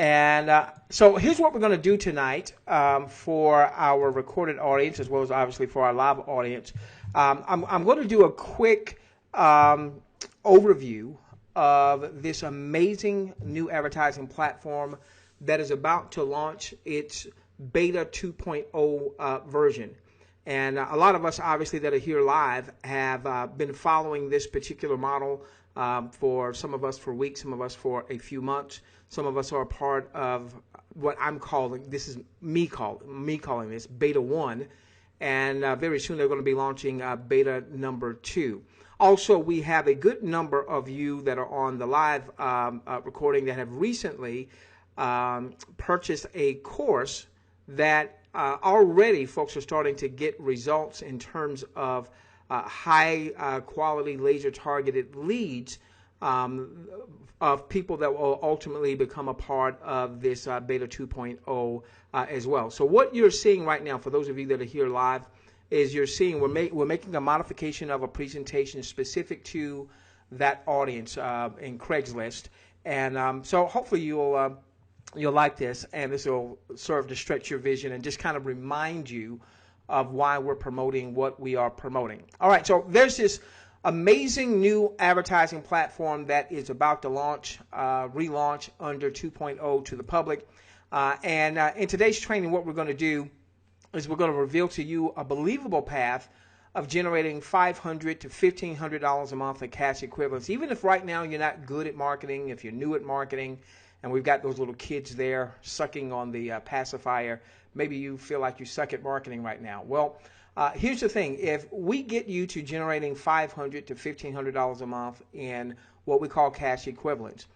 And so here's what we're going to do tonight for our recorded audience, as well as obviously for our live audience. I'm going to do a quick overview of this amazing new advertising platform that is about to launch its beta 2.0 version. And a lot of us, obviously, that are here live have been following this particular model for some of us for weeks, some of us for a few months. Some of us are a part of what I'm calling, this is me calling this Beta 1. And very soon they're going to be launching Beta number 2. Also, we have a good number of you that are on the live recording that have recently purchased a course that already folks are starting to get results in terms of high quality laser targeted leads of people that will ultimately become a part of this Beta 2.0 as well. So what you're seeing right now, for those of you that are here live, is you're seeing we're making a modification of a presentation specific to that audience in Craigslist. And so hopefully you'll like this, and this will serve to stretch your vision and just kind of remind you of why we're promoting what we are promoting. All right, so there's this amazing new advertising platform that is about to launch, relaunch under 2.0 to the public. And in today's training, what we're going to do is we're going to reveal to you a believable path of generating $500 to $1,500 a month in cash equivalents. Even if right now you're not good at marketing, if you're new at marketing, and we've got those little kids there sucking on the pacifier, maybe you feel like you suck at marketing right now. Well, here's the thing. If we get you to generating $500 to $1,500 a month in what we call cash equivalents,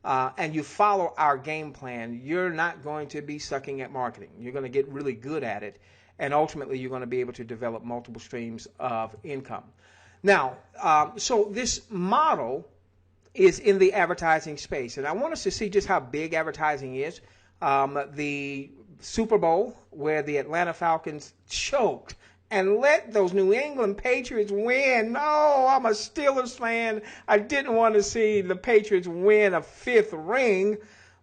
and you follow our game plan, you're not going to be sucking at marketing. You're going to get really good at it, and ultimately you're going to be able to develop multiple streams of income. Now, so this model is in the advertising space, and I want us to see just how big advertising is. The Super Bowl, where the Atlanta Falcons choked and let those New England Patriots win. No, I'm a Steelers fan. I didn't want to see the Patriots win a 5th ring.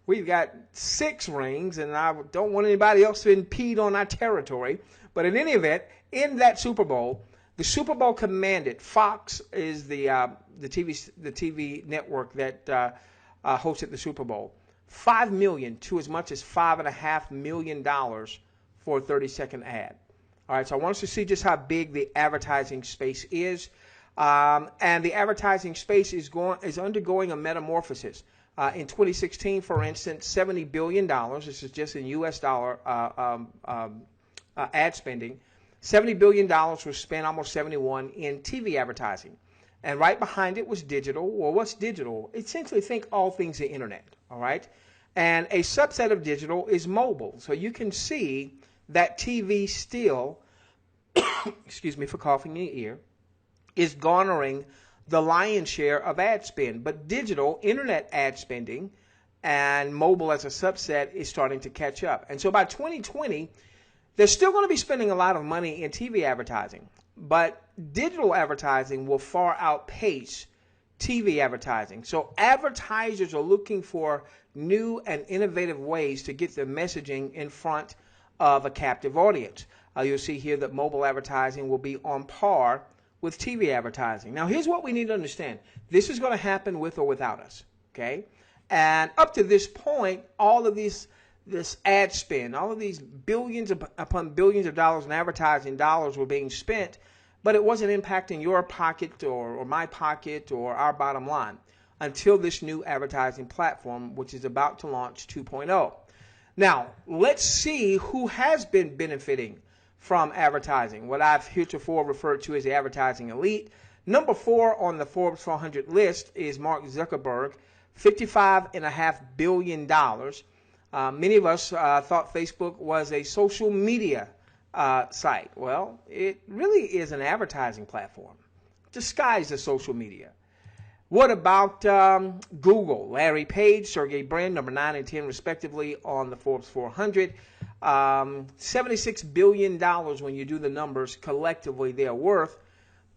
We've got 6 rings, and I don't want anybody else to impede on our territory. But in any event, in that Super Bowl, the Super Bowl commanded, Fox is the TV network that hosted the Super Bowl, $5 million to as much as $5.5 million for a 30-second ad. All right, so I want us to see just how big the advertising space is, and the advertising space is undergoing a metamorphosis. In 2016, for instance, $70 billion. This is just in U.S. dollar ad spending. $70 billion was spent, almost 71, in TV advertising. And right behind it was digital. Well, what's digital? Essentially, think all things the internet, all right? And a subset of digital is mobile. So you can see that TV still, excuse me for coughing in your ear, is garnering the lion's share of ad spend. But digital, internet ad spending, and mobile as a subset is starting to catch up. And so by 2020, they're still going to be spending a lot of money in TV advertising, but digital advertising will far outpace TV advertising. So advertisers are looking for new and innovative ways to get their messaging in front of a captive audience. You'll see here that mobile advertising will be on par with TV advertising. Now, here's what we need to understand. This is going to happen with or without us, okay? And up to this point, all of this ad spend, all of these billions upon billions of dollars in advertising dollars were being spent, but it wasn't impacting your pocket or my pocket or our bottom line until this new advertising platform, which is about to launch 2.0. Now, let's see who has been benefiting from advertising, what I've heretofore referred to as the advertising elite. Number 4 on the Forbes 400 list is Mark Zuckerberg, $55.5 billion. Many of us thought Facebook was a social media site. Well, it really is an advertising platform disguised as social media. What about Google? Larry Page, Sergey Brin, number 9 and 10 respectively on the Forbes 400. $76 billion when you do the numbers collectively they're worth.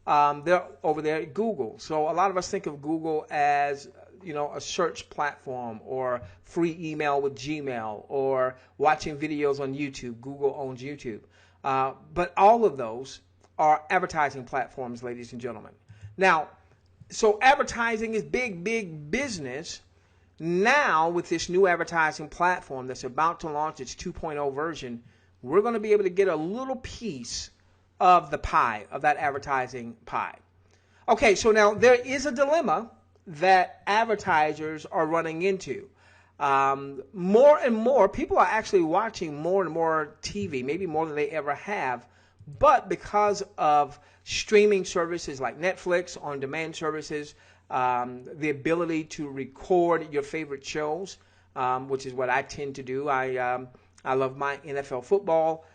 They're over there at Google. So a lot of us think of Google as a search platform, or free email with Gmail, or watching videos on YouTube. Google owns YouTube. But all of those are advertising platforms, ladies and gentlemen. Now, so advertising is big, big business. Now, with this new advertising platform that's about to launch its 2.0 version, we're going to be able to get a little piece of the pie, of that advertising pie. Okay, so now there is a dilemma that advertisers are running into. More and more people are actually watching more and more TV, maybe more than they ever have. But because of streaming services like Netflix, on-demand services, the ability to record your favorite shows, which is what I tend to do. I love my NFL football.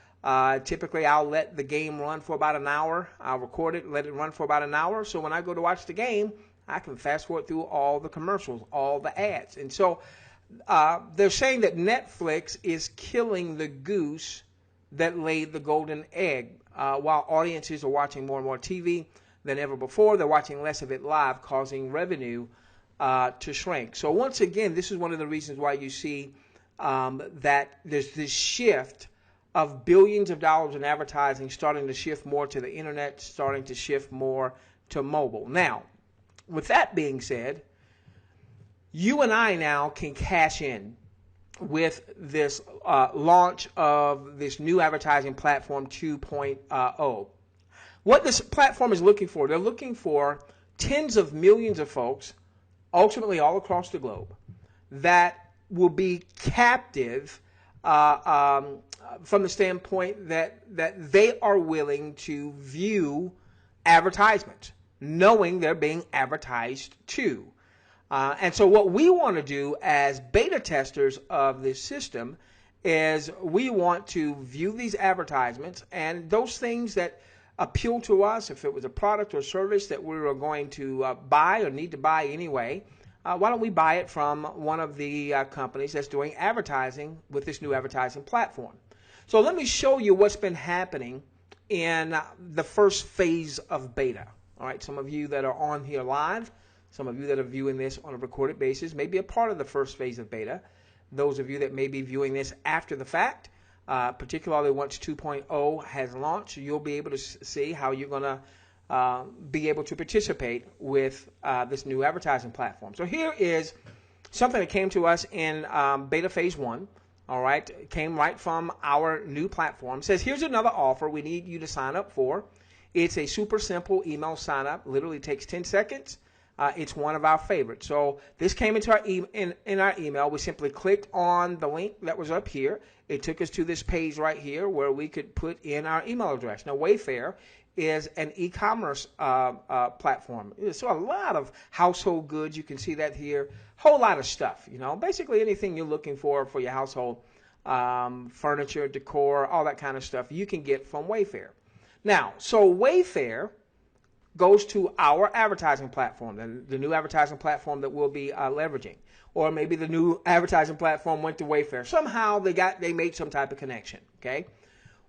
Typically, I'll let the game run for about an hour. I'll record it, let it run for about an hour. So when I go to watch the game, I can fast forward through all the commercials, all the ads. And so they're saying that Netflix is killing the goose that laid the golden egg. While audiences are watching more and more TV than ever before, they're watching less of it live, causing revenue to shrink. So once again, this is one of the reasons why you see that there's this shift of billions of dollars in advertising starting to shift more to the internet, starting to shift more to mobile. Now, with that being said, you and I now can cash in with this launch of this new advertising platform 2.0. What this platform is looking for, they're looking for tens of millions of folks, ultimately all across the globe, that will be captive from the standpoint that they are willing to view advertisements, knowing they're being advertised to. And so what we want to do as beta testers of this system is we want to view these advertisements, and those things that appeal to us, if it was a product or service that we were going to buy or need to buy anyway, why don't we buy it from one of the companies that's doing advertising with this new advertising platform. So let me show you what's been happening in the first phase of beta. All right, some of you that are on here live, some of you that are viewing this on a recorded basis may be a part of the first phase of beta. Those of you that may be viewing this after the fact, particularly once 2.0 has launched, you'll be able to see how you're going to be able to participate with this new advertising platform. So here is something that came to us in beta phase 1. All right, it came right from our new platform. It says, here's another offer we need you to sign up for. It's a super simple email sign up. Literally takes 10 seconds. It's one of our favorites. So this came into our in our email. We simply clicked on the link that was up here. It took us to this page right here where we could put in our email address. Now, Wayfair is an e-commerce platform. So a lot of household goods. You can see that here. Whole lot of stuff. Basically anything you're looking for your household, furniture, decor, all that kind of stuff you can get from Wayfair. Now, so Wayfair goes to our advertising platform, the new advertising platform that we'll be leveraging. Or maybe the new advertising platform went to Wayfair. Somehow they made some type of connection, okay?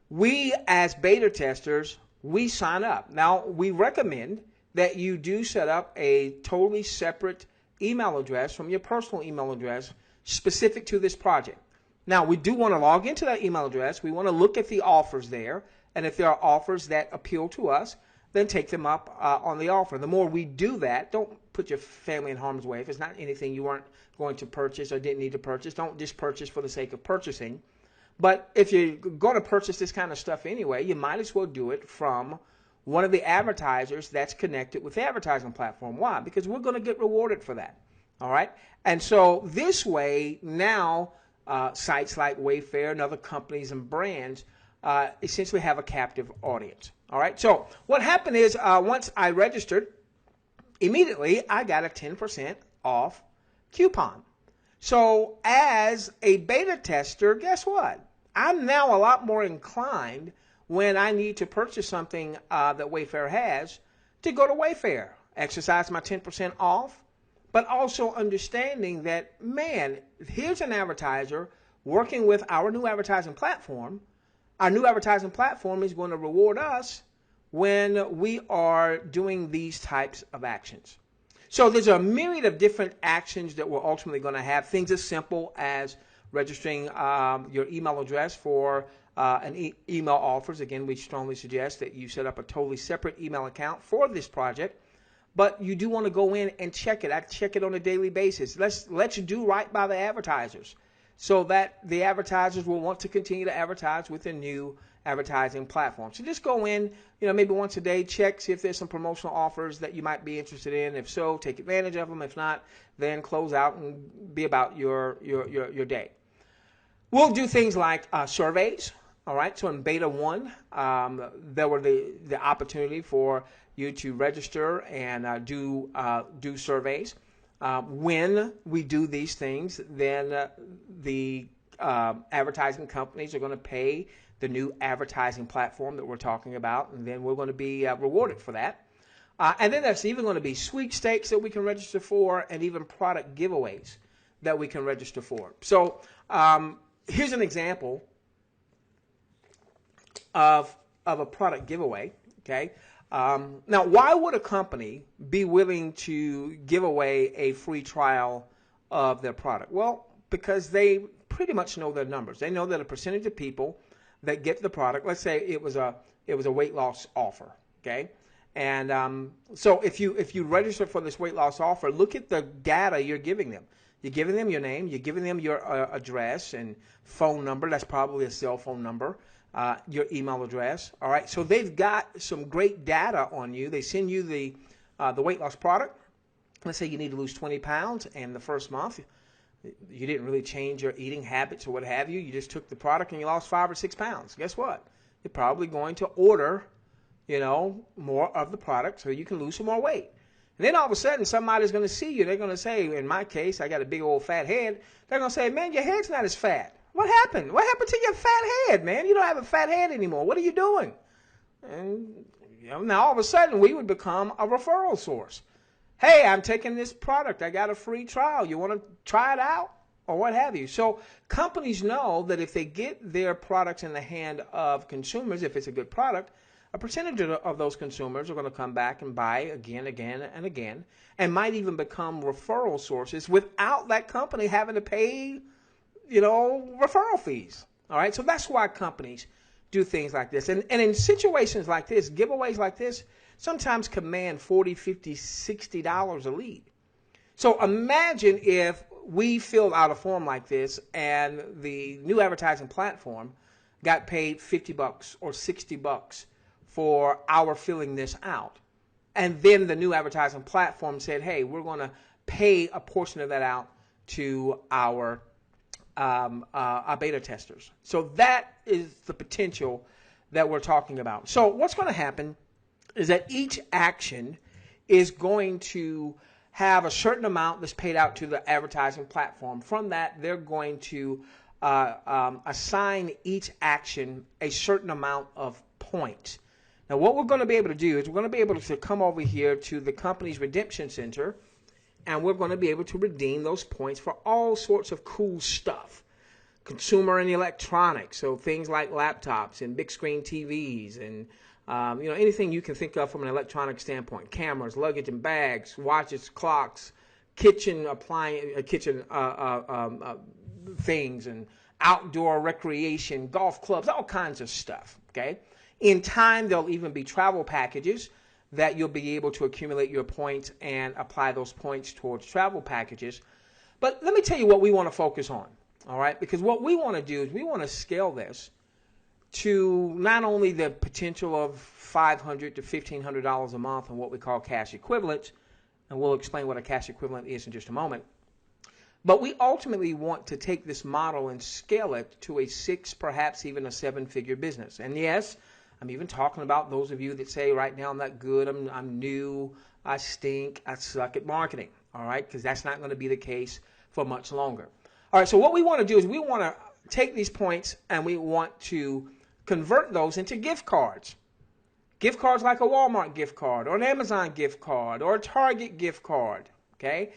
We, as beta testers, we sign up. Now, we recommend that you do set up a totally separate email address from your personal email address specific to this project. Now, we do want to log into that email address. We want to look at the offers there, and if there are offers that appeal to us, then take them up on the offer. The more we do that, don't put your family in harm's way. If it's not anything you weren't going to purchase or didn't need to purchase, don't just purchase for the sake of purchasing. But if you're going to purchase this kind of stuff anyway, you might as well do it from one of the advertisers that's connected with the advertising platform. Why? Because we're going to get rewarded for that. All right? And so this way, now sites like Wayfair and other companies and brands essentially have a captive audience. All right? So what happened is once I registered, immediately I got a 10% off coupon. So as a beta tester, guess what? I'm now a lot more inclined when I need to purchase something that Wayfair has to go to Wayfair, exercise my 10% off, but also understanding that, man, here's an advertiser working with our new advertising platform. Our new advertising platform is going to reward us when we are doing these types of actions. So there's a myriad of different actions that we're ultimately going to have. Things as simple as registering your email address for email offers. Again, we strongly suggest that you set up a totally separate email account for this project. But you do want to go in and check it. I check it on a daily basis. Let's do right by the advertisers so that the advertisers will want to continue to advertise with a new advertising platform. So just go in, maybe once a day, check, see if there's some promotional offers that you might be interested in. If so, take advantage of them. If not, then close out and be about your day. We'll do things like surveys. All right, so in beta 1, there were the opportunity for you to register and do surveys. When we do these things, then the advertising companies are going to pay the new advertising platform that we're talking about, and then we're going to be rewarded for that. And then there's even going to be sweepstakes that we can register for, and even product giveaways that we can register for. So here's an example of a product giveaway. Okay. Now, why would a company be willing to give away a free trial of their product? Well, because they pretty much know their numbers. They know that a percentage of people that get the product, let's say it was a weight loss offer, okay? And so if you register for this weight loss offer, look at the data you're giving them. You're giving them your name, you're giving them your address and phone number. That's probably a cell phone number. Your email address. All right, so they've got some great data on you. They send you the weight loss product. Let's say you need to lose 20 pounds, and the first month you didn't really change your eating habits or what have you. You just took the product and you lost 5 or 6 pounds. Guess what? You're probably going to order, more of the product so you can lose some more weight. And then all of a sudden somebody's going to see you. They're going to say, in my case, I got a big old fat head. They're going to say, man, your head's not as fat. What happened? What happened to your fat head, man? You don't have a fat head anymore. What are you doing? And now all of a sudden we would become a referral source. Hey, I'm taking this product. I got a free trial. You want to try it out or what have you? So companies know that if they get their products in the hand of consumers, if it's a good product, a percentage of those consumers are going to come back and buy again, and again, and might even become referral sources without that company having to pay referral fees. All right, so that's why companies do things like this. And in situations like this, giveaways like this, sometimes command $40, $50, $60 a lead. So imagine if we filled out a form like this and the new advertising platform got paid $50 or $60 for our filling this out. And then the new advertising platform said, hey, we're going to pay a portion of that out to our beta testers. So that is the potential that we're talking about. So what's going to happen is that each action is going to have a certain amount that's paid out to the advertising platform. From that, they're going to assign each action a certain amount of points. Now, what we're going to be able to do is we're going to be able to come over here to the company's redemption center, and we're going to be able to redeem those points for all sorts of cool stuff. Consumer and electronics, so things like laptops and big screen TVs and anything you can think of from an electronic standpoint. Cameras, luggage and bags, watches, clocks, kitchen things, and outdoor recreation, golf clubs, all kinds of stuff. Okay. In time, there'll even be travel packages that you'll be able to accumulate your points and apply those points towards travel packages. But let me tell you what we want to focus on, all right? Because what we want to do is we want to scale this to not only the potential of $500 to $1,500 a month on what we call cash equivalents, and we'll explain what a cash equivalent is in just a moment, but we ultimately want to take this model and scale it to a 6, perhaps even a 7-figure business. And yes, I'm even talking about those of you that say right now I'm not good, I'm new, I stink, I suck at marketing, all right? Because that's not going to be the case for much longer. All right, so what we want to do is we want to take these points and we want to convert those into gift cards. Gift cards like a Walmart gift card or an Amazon gift card or a Target gift card, okay?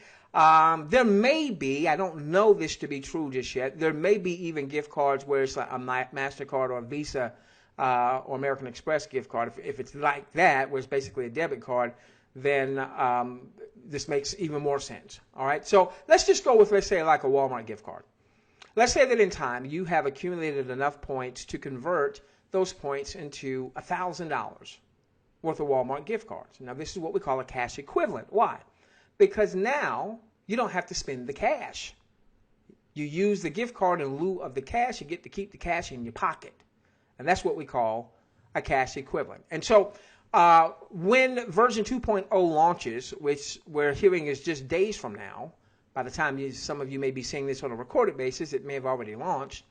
There may be, I don't know this to be true just yet, there may be even gift cards where it's like a MasterCard or a Visa or American Express gift card. If it's like that, where it's basically a debit card, then this makes even more sense. All right, so let's just go with, let's say, like a Walmart gift card. Let's say that in time you have accumulated enough points to convert those points into $1,000 worth of Walmart gift cards. Now, this is what we call a cash equivalent. Why? Because now you don't have to spend the cash. You use the gift card in lieu of the cash. You get to keep the cash in your pocket. And that's what we call a cash equivalent. And so when version 2.0 launches, which we're hearing is just days from now, by the time some of you may be seeing this on a recorded basis, it may have already launched.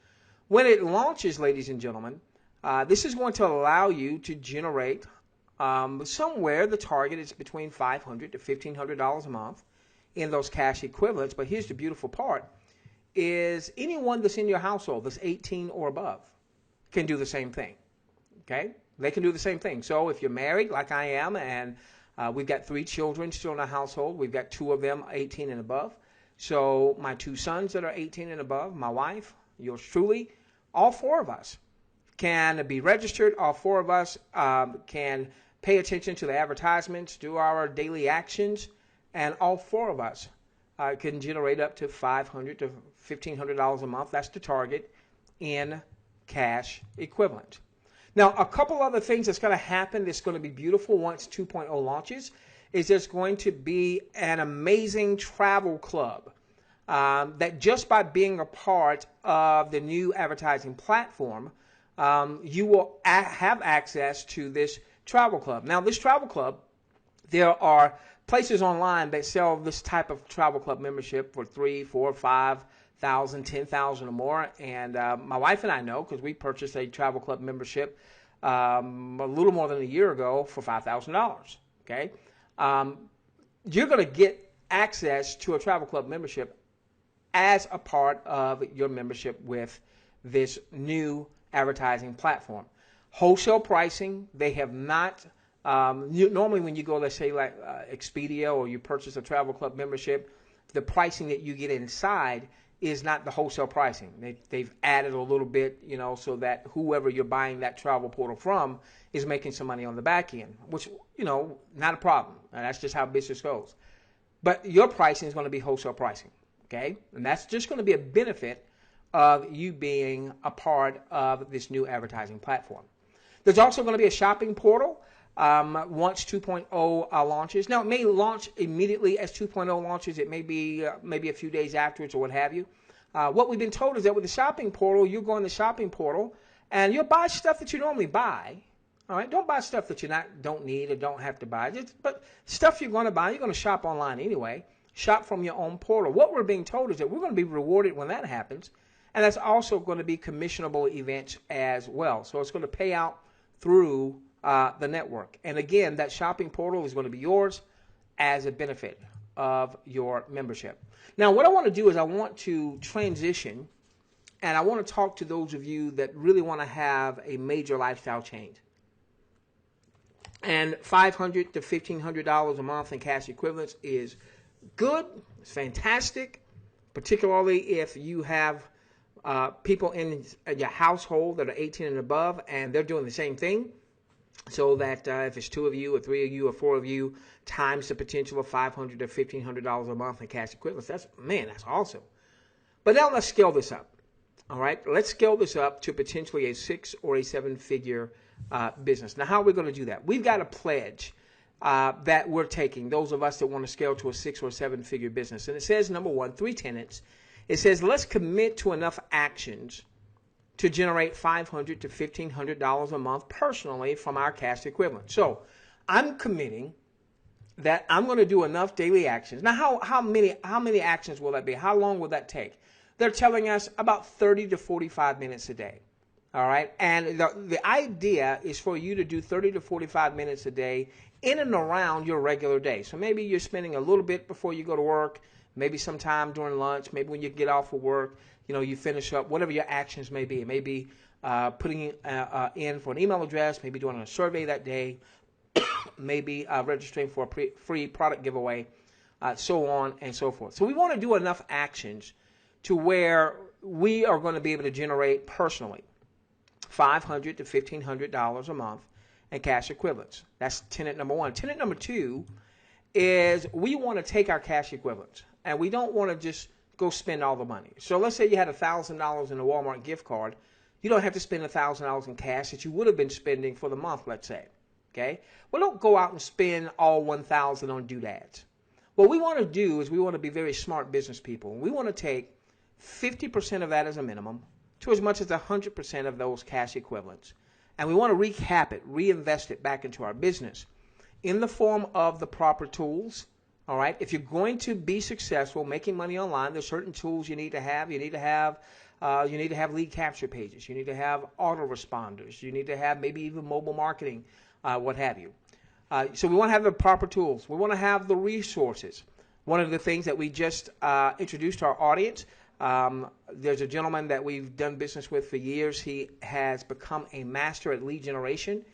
When it launches, ladies and gentlemen, this is going to allow you to generate somewhere, the target is between $500 to $1,500 a month in those cash equivalents. But here's the beautiful part, is anyone that's in your household that's 18 or above can do the same thing. Okay? They can do the same thing. So if you're married like I am, and we've got 3 children still in our household, we've got 2 of them 18 and above. So my 2 sons that are 18 and above, my wife, yours truly, all 4 of us can be registered. All 4 of us can pay attention to the advertisements, do our daily actions, and all 4 of us can generate up to $500 to $1,500 a month. That's the target in cash equivalent. Now, a couple other things that's going to happen that's going to be beautiful once 2.0 launches is there's going to be an amazing travel club that just by being a part of the new advertising platform, you will have access to this travel club. Now, this travel club, there are places online that sell this type of travel club membership for $3,000, $4,000, $5,000, $10,000 or more. And my wife and I know, because we purchased a travel club membership a little more than a year ago for $5,000. Okay, you're going to get access to a travel club membership as a part of your membership with this new advertising platform. Wholesale pricing, they have not, normally when you go, let's say like Expedia, or you purchase a travel club membership, the pricing that you get inside is not the wholesale pricing. They've added a little bit, so that whoever you're buying that travel portal from is making some money on the back end, which, not a problem. That's just how business goes. But your pricing is going to be wholesale pricing, okay? And that's just going to be a benefit of you being a part of this new advertising platform. There's also going to be a shopping portal once 2.0 launches. Now, it may launch immediately as 2.0 launches. It may be maybe a few days afterwards or what have you. What we've been told is that with the shopping portal, you go in the shopping portal and you'll buy stuff that you normally buy. All right, don't buy stuff that you don't need or don't have to buy. But stuff you're going to buy, you're going to shop online anyway. Shop from your own portal. What we're being told is that we're going to be rewarded when that happens, and that's also going to be commissionable events as well. So it's going to pay out through the network. And again, that shopping portal is going to be yours as a benefit of your membership. Now, what I want to do is I want to transition, and I want to talk to those of you that really want to have a major lifestyle change. And $500 to $1,500 a month in cash equivalents is good. It's fantastic, particularly if you have people in your household that are 18 and above, and they're doing the same thing. So that if it's 2 of you or 3 of you or 4 of you, times the potential of $500 to $1,500 a month in cash equivalents, that's awesome. But now let's scale this up. All right, let's scale this up to potentially a 6 or a 7-figure business. Now, how are we going to do that? We've got a pledge that we're taking, those of us that want to scale to a 6 or 7-figure business. And it says, number 1, 3 tenets. It says, let's commit to enough actions to generate $500 to $1,500 a month personally from our cash equivalent. So I'm committing that I'm going to do enough daily actions. Now, how many actions will that be? How long will that take? They're telling us about 30 to 45 minutes a day. All right, and the idea is for you to do 30 to 45 minutes a day in and around your regular day. So maybe you're spending a little bit before you go to work, maybe sometime during lunch, maybe when you get off of work, you finish up, whatever your actions may be. It may be putting in for an email address, maybe doing a survey that day, maybe registering for a free product giveaway, so on and so forth. So we want to do enough actions to where we are going to be able to generate personally $500 to $1,500 a month in cash equivalents. That's tenet number 1. Tenet number 2 is we want to take our cash equivalents, and we don't want to just go spend all the money. So let's say you had $1,000 in a Walmart gift card. You don't have to spend $1,000 in cash that you would have been spending for the month, let's say. Okay? Well, don't go out and spend all $1,000 on doodads. What we want to do is we want to be very smart business people. We want to take 50% of that as a minimum to as much as 100% of those cash equivalents. And we want to recap it, reinvest it back into our business in the form of the proper tools. All right. If you're going to be successful making money online, there's certain tools you need to have. You need to have lead capture pages. You need to have autoresponders. You need to have maybe even mobile marketing, what have you. So we want to have the proper tools. We want to have the resources. One of the things that we just introduced to our audience, there's a gentleman that we've done business with for years. He has become a master at lead generation,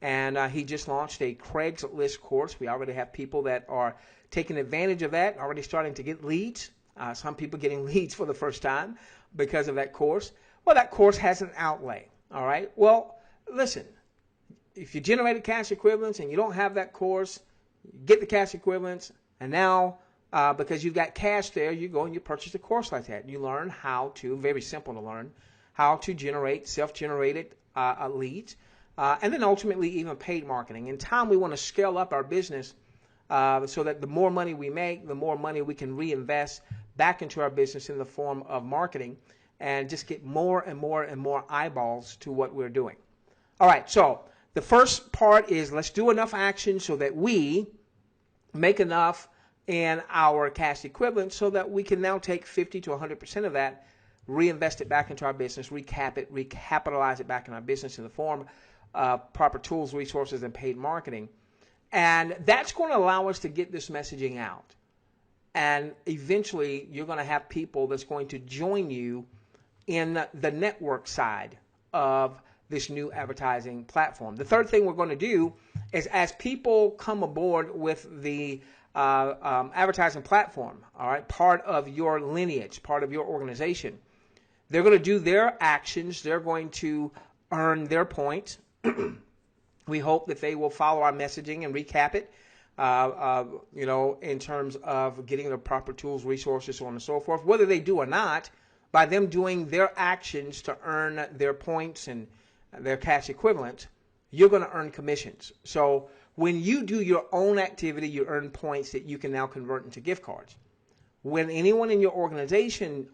and he just launched a Craigslist course. We already have people that are taking advantage of that, already starting to get leads. Some people getting leads for the first time because of that course. Well, that course has an outlay. All right. Well, listen, if you generated cash equivalents and you don't have that course, you get the cash equivalents, and now because you've got cash there, you go and you purchase a course like that. You learn how to, very simple to learn, how to generate self-generated leads, and then ultimately even paid marketing. In time, we want to scale up our business so that the more money we make, the more money we can reinvest back into our business in the form of marketing and just get more and more and more eyeballs to what we're doing. All right, so the first part is let's do enough action so that we make enough in our cash equivalent so that we can now take 50 to 100% of that, reinvest it back into our business, recap it, recapitalize it back in our business in the form of proper tools, resources, and paid marketing. And that's going to allow us to get this messaging out. And eventually, you're going to have people that's going to join you in the network side of this new advertising platform. The third thing we're going to do is as people come aboard with the advertising platform, all right, part of your lineage, part of your organization, they're going to do their actions. They're going to earn their points. We hope that they will follow our messaging and recap it, in terms of getting the proper tools, resources, so on and so forth. Whether they do or not, by them doing their actions to earn their points and their cash equivalent, you're going to earn commissions. So when you do your own activity, you earn points that you can now convert into gift cards. When anyone in your organization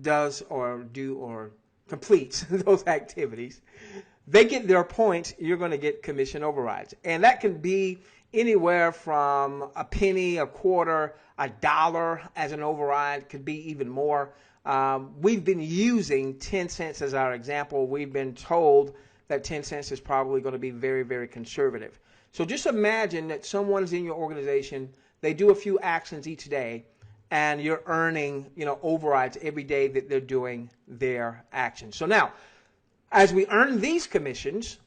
does or do or completes those activities, they get their points, you're going to get commission overrides. And that can be anywhere from a penny, a quarter, $1 as an override, could be even more. We've been using 10 cents as our example. We've been told that 10 cents is probably going to be very, very conservative. So just imagine that someone's in your organization, they do a few actions each day, and you're earning, overrides every day that they're doing their actions. So now, as we earn these commissions,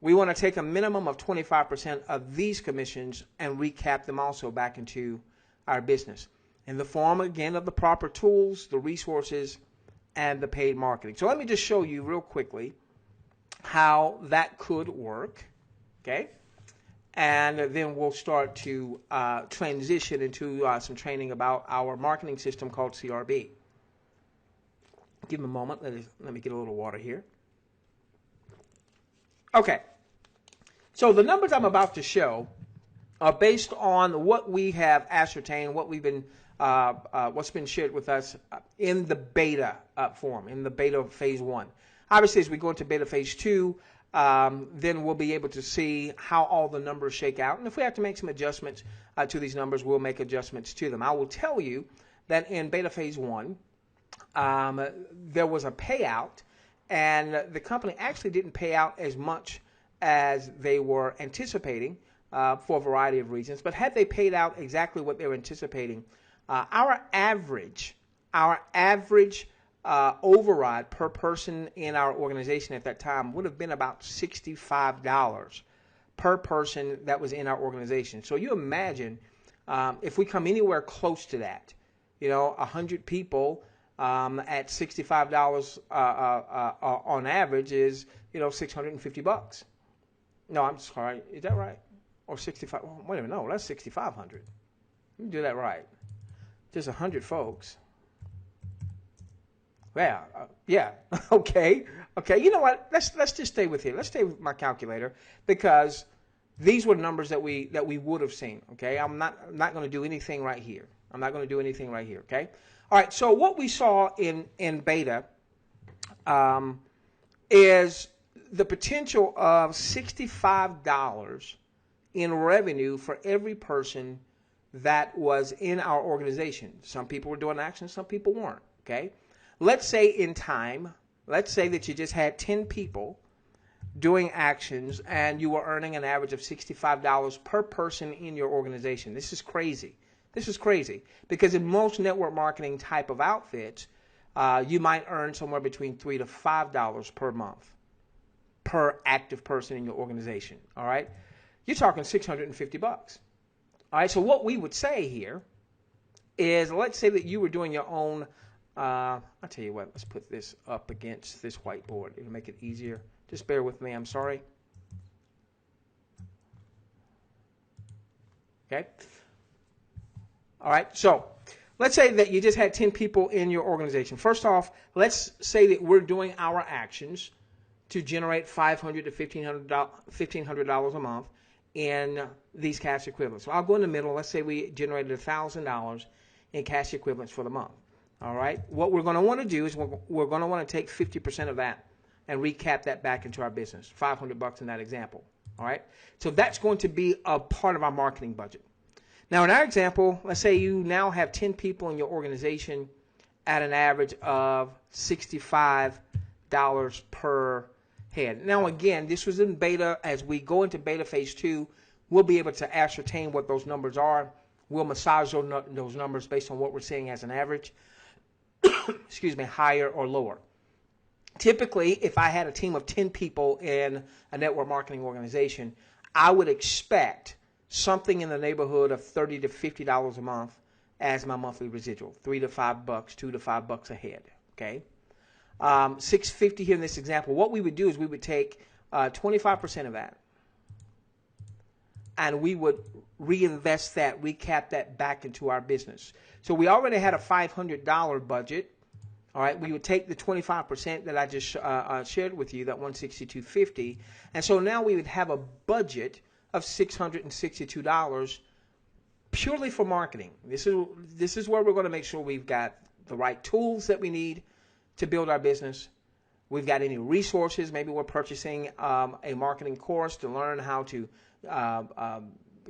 we want to take a minimum of 25% of these commissions and recap them also back into our business in the form, again, of the proper tools, the resources, and the paid marketing. So let me just show you real quickly how that could work, okay? And then we'll start to transition into some training about our marketing system called CRB. Give me a moment. Let me get a little water here. Okay. So the numbers I'm about to show are based on what we have ascertained, what we've been, what's been shared with us in the beta form, in the beta phase 1. Obviously, as we go into beta phase 2, then we'll be able to see how all the numbers shake out. And if we have to make some adjustments to these numbers, we'll make adjustments to them. I will tell you that in beta phase 1, there was a payout, and the company actually didn't pay out as much as they were anticipating for a variety of reasons. But had they paid out exactly what they were anticipating, our average override per person in our organization at that time would have been about $65 per person that was in our organization. So you imagine if we come anywhere close to that, 100 people at $65 on average is, $650. No, I'm sorry. Is that right? or 65. Wait a minute, no, that's 6,500. Let me do that right. Just 100 folks. Yeah, okay. You know what? Let's just stay with here. Let's stay with my calculator because these were numbers that we would have seen. Okay, I'm not going to do anything right here. I'm not going to do anything right here. Okay. All right. So what we saw in beta is the potential of $65 in revenue for every person that was in our organization. Some people were doing action, some people weren't. Okay. Let's say in time, let's say that you just had 10 people doing actions and you were earning an average of $65 per person in your organization. This is crazy. This is crazy because in most network marketing type of outfits, you might earn somewhere between $3 to $5 per month per active person in your organization. All right, you're talking $650. All right, so what we would say here is, let's say that you were doing your own. I'll tell you what. Let's put this up against this whiteboard. It'll make it easier. Just bear with me. I'm sorry. Okay. All right, so let's say that you just had 10 people in your organization. First off, let's say that we're doing our actions to generate $500 to $1,500 a month in these cash equivalents. So I'll go in the middle. Let's say we generated $1,000 in cash equivalents for the month. All right, what we're going to want to do is we're going to want to take 50% of that and recap that back into our business, $500 in that example. All right, so that's going to be a part of our marketing budget. Now, in our example, let's say you now have 10 people in your organization at an average of $65 per head. Now, again, this was in beta. As we go into beta phase 2, we'll be able to ascertain what those numbers are. We'll massage those numbers based on what we're seeing as an average, excuse me, higher or lower. Typically, if I had a team of 10 people in a network marketing organization, I would expect something in the neighborhood of $30 to $50 a month as my monthly residual, $3 to $5, $2 to $5 a head. Okay, $650 here in this example. What we would do is we would take 25% of that, and we would reinvest that, recap that back into our business. So we already had a $500 budget. All right, we would take the 25% that I just shared with you, that $162.50, and so now we would have a budget of $662 purely for marketing. This is where we're going to make sure we've got the right tools that we need to build our business. We've got any resources. Maybe we're purchasing a marketing course to learn how to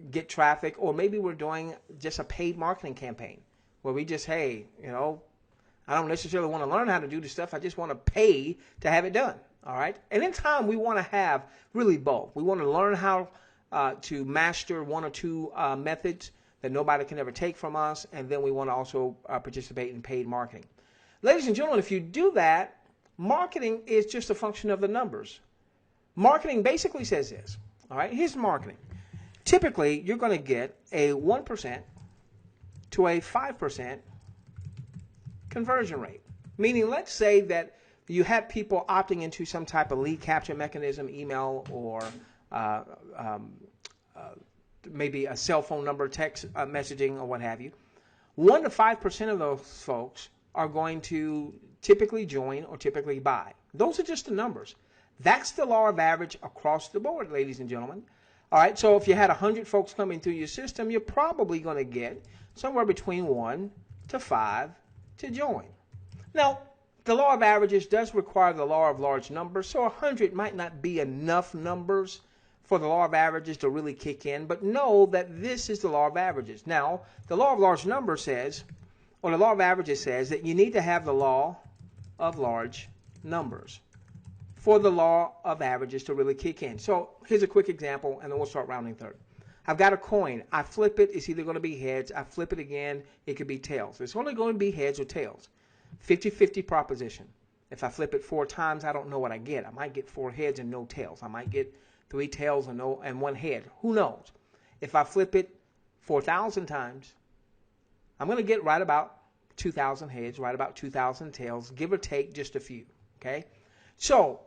get traffic, or maybe we're doing just a paid marketing campaign where we just, hey, you know, I don't necessarily want to learn how to do this stuff. I just want to pay to have it done. All right. And in time, we want to have really both. We want to learn how to master one or two methods that nobody can ever take from us, and then we want to also participate in paid marketing. Ladies and gentlemen, if you do that, marketing is just a function of the numbers. Marketing basically says this. All right, here's marketing. Typically, you're going to get a 1% to a 5% conversion rate. Meaning, let's say that you have people opting into some type of lead capture mechanism, email, or maybe a cell phone number, text messaging, or what have you. 1 to 5% of those folks are going to typically join or typically buy. Those are just the numbers. That's the law of average across the board, ladies and gentlemen. All right, so if you had 100 folks coming through your system, you're probably going to get somewhere between 1 to 5 to join. Now, the law of averages does require the law of large numbers, so 100 might not be enough numbers for the law of averages to really kick in, but know that this is the law of averages. Now, the law of large numbers says, or the law of averages says, that you need to have the law of large numbers for the law of averages to really kick in. So here's a quick example, and then we'll start rounding third. I've got a coin. I flip it. It's either going to be heads. I flip it again. It could be tails. It's only going to be heads or tails. 50-50 proposition. If I flip it 4 times, I don't know what I get. I might get 4 heads and no tails. I might get 3 tails and 1 head. Who knows? If I flip it 4,000 times, I'm going to get right about 2,000 heads, right about 2,000 tails, give or take just a few. Okay? So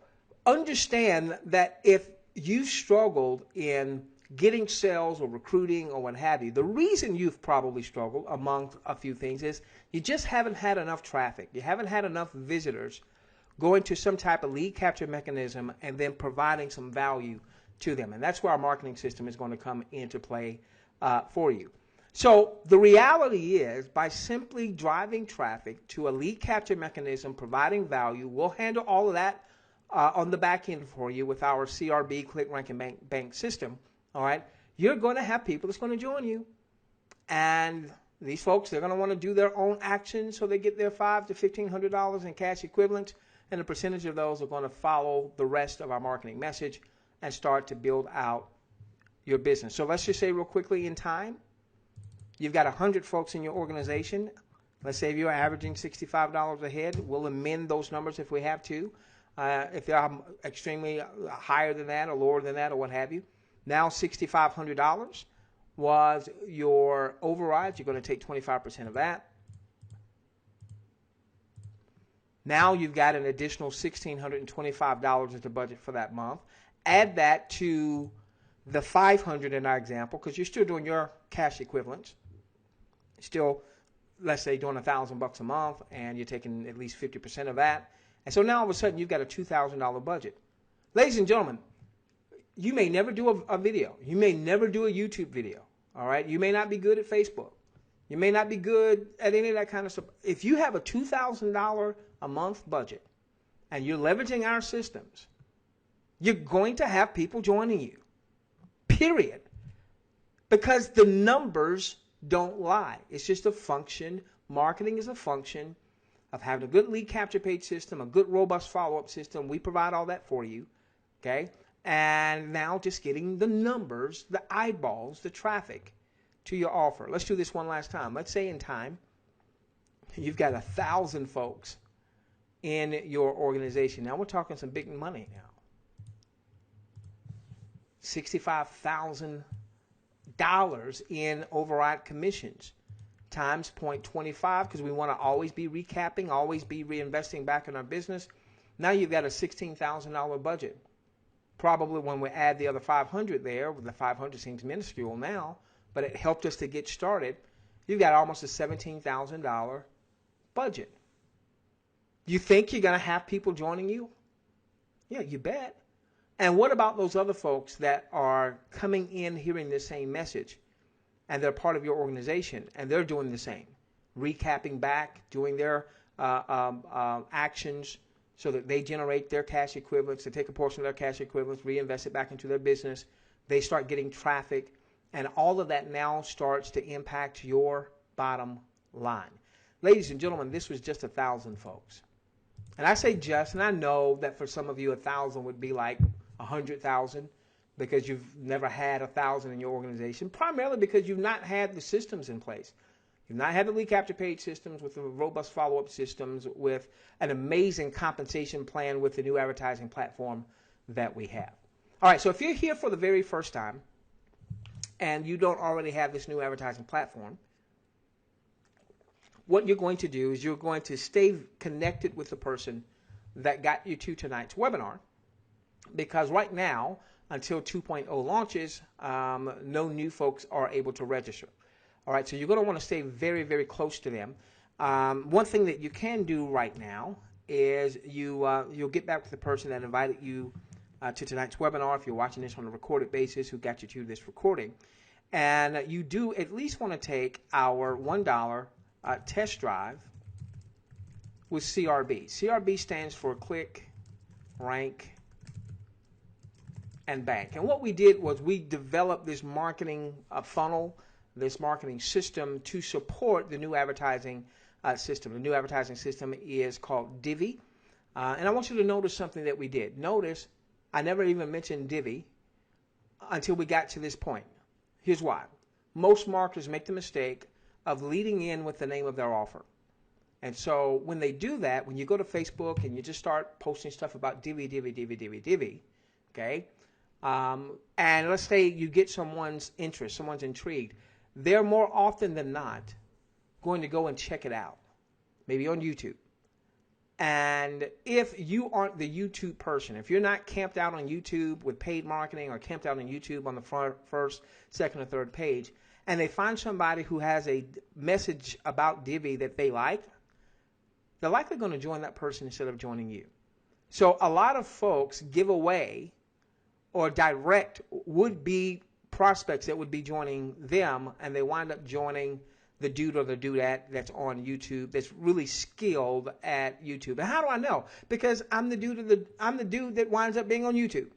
understand that if you struggled in getting sales or recruiting or what have you. The reason you've probably struggled, among a few things, is you just haven't had enough traffic. You haven't had enough visitors going to some type of lead capture mechanism and then providing some value to them. And that's where our marketing system is going to come into play for you. So the reality is, by simply driving traffic to a lead capture mechanism, providing value, we'll handle all of that on the back end for you with our CRB, Click, Rank, and Bank system. All right, you're going to have people that's going to join you, and these folks, they're going to want to do their own actions, so they get their $500 to $1,500 in cash equivalents, and a percentage of those are going to follow the rest of our marketing message and start to build out your business. So let's just say real quickly, in time, you've got 100 folks in your organization. Let's say if you're averaging $65 a head, we'll amend those numbers if we have to. If they're extremely higher than that or lower than that or what have you. Now $6,500 was your override. You're going to take 25% of that. Now you've got an additional $1,625 as the budget for that month. Add that to the $500 in our example, because you're still doing your cash equivalents. Still, let's say, doing $1,000 a month, and you're taking at least 50% of that. And so now all of a sudden you've got a $2,000 budget. Ladies and gentlemen, you may never do a video. You may never do a YouTube video. All right? You may not be good at Facebook. You may not be good at any of that kind of stuff. If you have a $2,000 a month budget and you're leveraging our systems, you're going to have people joining you. Period. Because the numbers don't lie. It's just a function. Marketing is a function of having a good lead capture page system, a good robust follow-up system. We provide all that for you. Okay? And now just getting the numbers, the eyeballs, the traffic to your offer. Let's do this one last time. Let's say in time, you've got 1,000 folks in your organization. Now we're talking some big money now. $65,000 in override commissions times 0.25, because we want to always be recapping, always be reinvesting back in our business. Now you've got a $16,000 budget. Probably when we add the other 500 there, the 500 seems minuscule now, but it helped us to get started. You've got almost a $17,000 budget. You think you're going to have people joining you? Yeah, you bet. And what about those other folks that are coming in hearing this same message, and they're part of your organization, and they're doing the same, recapping back, doing their actions so that they generate their cash equivalents, they take a portion of their cash equivalents, reinvest it back into their business, they start getting traffic, and all of that now starts to impact your bottom line. Ladies and gentlemen, this was just 1,000 folks. And I say just, and I know that for some of you 1,000 would be like 100,000 because you've never had 1,000 in your organization, primarily because you've not had the systems in place. You've not had the lead capture page systems with the robust follow-up systems, with an amazing compensation plan with the new advertising platform that we have. All right, so if you're here for the very first time and you don't already have this new advertising platform, what you're going to do is you're going to stay connected with the person that got you to tonight's webinar, because right now, until 2.0 launches, no new folks are able to register. All right, so you're going to want to stay very, very close to them. One thing that you can do right now is you'll get back with the person that invited you to tonight's webinar, if you're watching this on a recorded basis, who got you to this recording. And you do at least want to take our $1 test drive with CRB. CRB stands for Click, Rank, and Bank. And what we did was we developed this marketing funnel, this marketing system to support the new advertising system. The new advertising system is called Divee. And I want you to notice something that we did. Notice I never even mentioned Divee until we got to this point. Here's why. Most marketers make the mistake of leading in with the name of their offer. And so when they do that, when you go to Facebook and you just start posting stuff about Divee, okay, and let's say you get someone's interest, someone's intrigued, they're more often than not going to go and check it out, maybe on YouTube. And if you aren't the YouTube person, if you're not camped out on YouTube with paid marketing or camped out on YouTube on the first, second, or third page, and they find somebody who has a message about Divee that they like, they're likely going to join that person instead of joining you. So a lot of folks give away or direct would-be prospects that would be joining them, and they wind up joining the dude or the dudette that's on YouTube that's really skilled at YouTube. And how do I know? Because I'm the dude that winds up being on YouTube.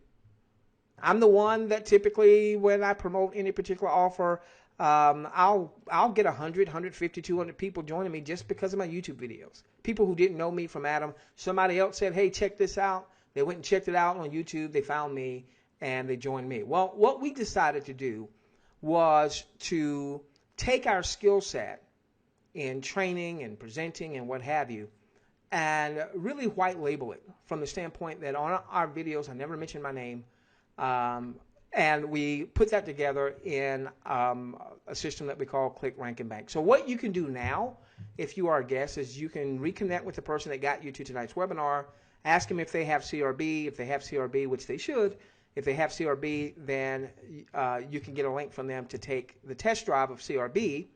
I'm the one that typically, when I promote any particular offer, I'll get 100, 150, 200 people joining me just because of my YouTube videos. People who didn't know me from Adam. Somebody else said, hey, check this out. They went and checked it out on YouTube. They found me and they joined me. Well, what we decided to do was to take our skill set in training and presenting and what have you, and really white label it from the standpoint that on our videos, I never mention my name, and we put that together in a system that we call Click, Rank, and Bank. So what you can do now, if you are a guest, is you can reconnect with the person that got you to tonight's webinar, ask them if they have CRB. If they have CRB, which they should, if they have CRB, then you can get a link from them to take the test drive of CRB.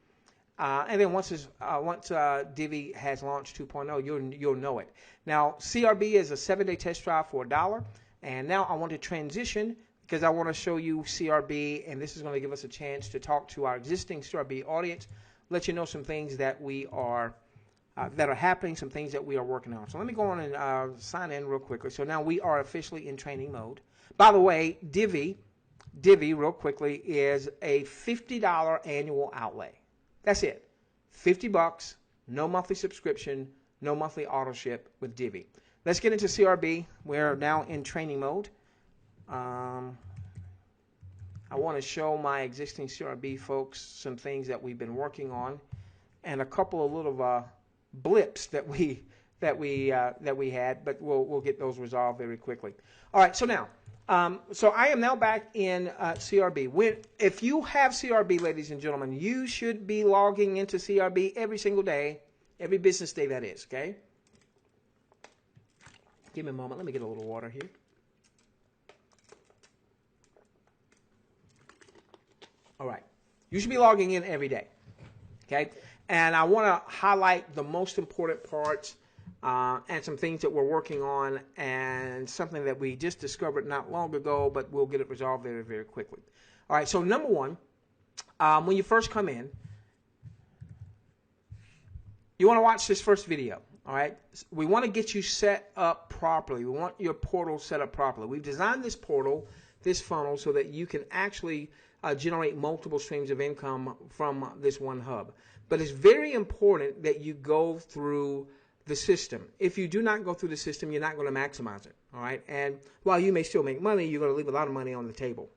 And then once Divee has launched 2.0, you'll know it. Now, CRB is a 7-day test drive for $1. And now I want to transition because I want to show you CRB, and this is going to give us a chance to talk to our existing CRB audience, let you know some things that that are happening, some things that we are working on. So let me go on and sign in real quickly. So now we are officially in training mode. By the way, Divee, real quickly, is a $50 annual outlay. That's it. $50, no monthly subscription, no monthly auto ship with Divee. Let's get into CRB. We're now in training mode. I want to show my existing CRB folks some things that we've been working on, and a couple of little blips that we had, but we'll get those resolved very quickly. All right, so now. So I am now back in CRB. If you have CRB, ladies and gentlemen, you should be logging into CRB every single day, every business day that is, okay? Give me a moment. Let me get a little water here. All right. You should be logging in every day, okay? And I want to highlight the most important parts and some things that we're working on, and something that we just discovered not long ago, but we'll get it resolved very, very quickly. All right, so number one, when you first come in, you want to watch this first video, all right? We want to get you set up properly. We want your portal set up properly. We've designed this portal, this funnel, so that you can actually generate multiple streams of income from this one hub. But it's very important that you go through the system. If you do not go through the system, you're not going to maximize it, all right? And while you may still make money, you're going to leave a lot of money on the table.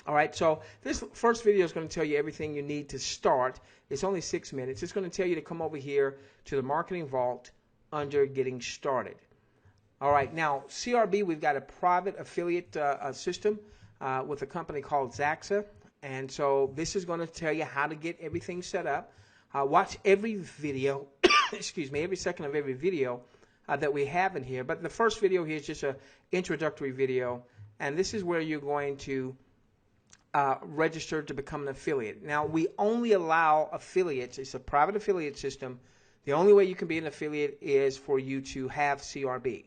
All right, so this first video is going to tell you everything you need to start. It's only 6 minutes. It's going to tell you to come over here to the Marketing Vault under Getting Started. All right, now CRB, we've got a private affiliate system with a company called Zaxa, and so this is going to tell you how to get everything set up. Watch every video, excuse me, every second of every video that we have in here. But the first video here is just an introductory video, and this is where you're going to register to become an affiliate. Now, we only allow affiliates. It's a private affiliate system. The only way you can be an affiliate is for you to have CRB.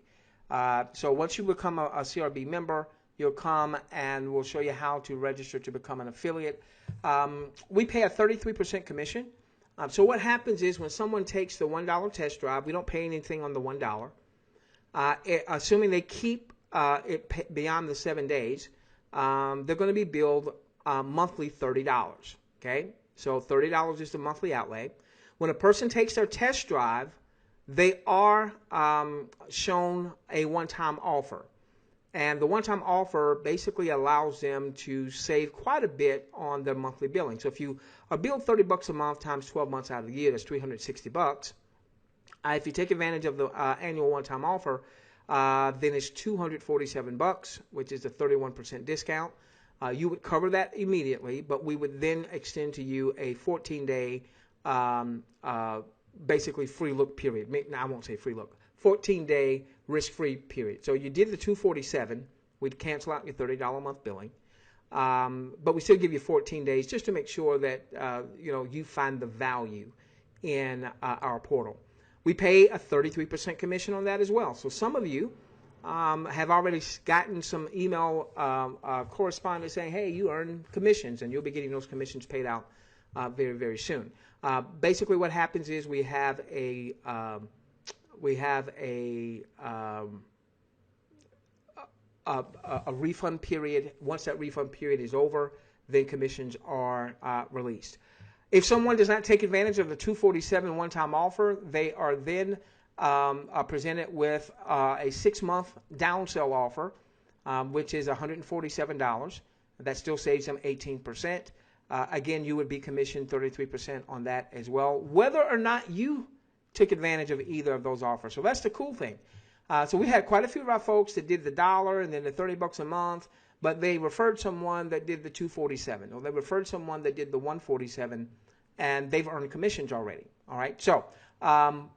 So once you become a CRB member, you'll come and we'll show you how to register to become an affiliate. We pay a 33% commission. So what happens is when someone takes the $1 test drive, we don't pay anything on the $1. Assuming they keep it beyond the 7 days, they're going to be billed monthly $30. Okay, so $30 is the monthly outlay. When a person takes their test drive, they are shown a one-time offer. And the one-time offer basically allows them to save quite a bit on their monthly billing. So if you are billed $30 a month times 12 months out of the year, that's $360. If you take advantage of the annual one-time offer, then it's $247, which is a 31% discount. You would cover that immediately, but we would then extend to you a 14-day basically free look period. No, I won't say free look. 14-day risk-free period. So you did the 247. We'd cancel out your $30 a month billing. But we still give you 14 days just to make sure that you find the value in our portal. We pay a 33% commission on that as well. So some of you have already gotten some email correspondence saying, hey, you earn commissions, and you'll be getting those commissions paid out very, very soon. Basically what happens is we have a refund period. Once that refund period is over, then commissions are released. If someone does not take advantage of the 247 one-time offer, they are then presented with a 6-month downsell offer, which is $147. That still saves them 18%. Again, you would be commissioned 33% on that as well, whether or not you took advantage of either of those offers. So that's the cool thing. So we had quite a few of our folks that did the $1 and then the $30 a month, but they referred someone that did the 247, or they referred someone that did the 147, and they've earned commissions already. All right. So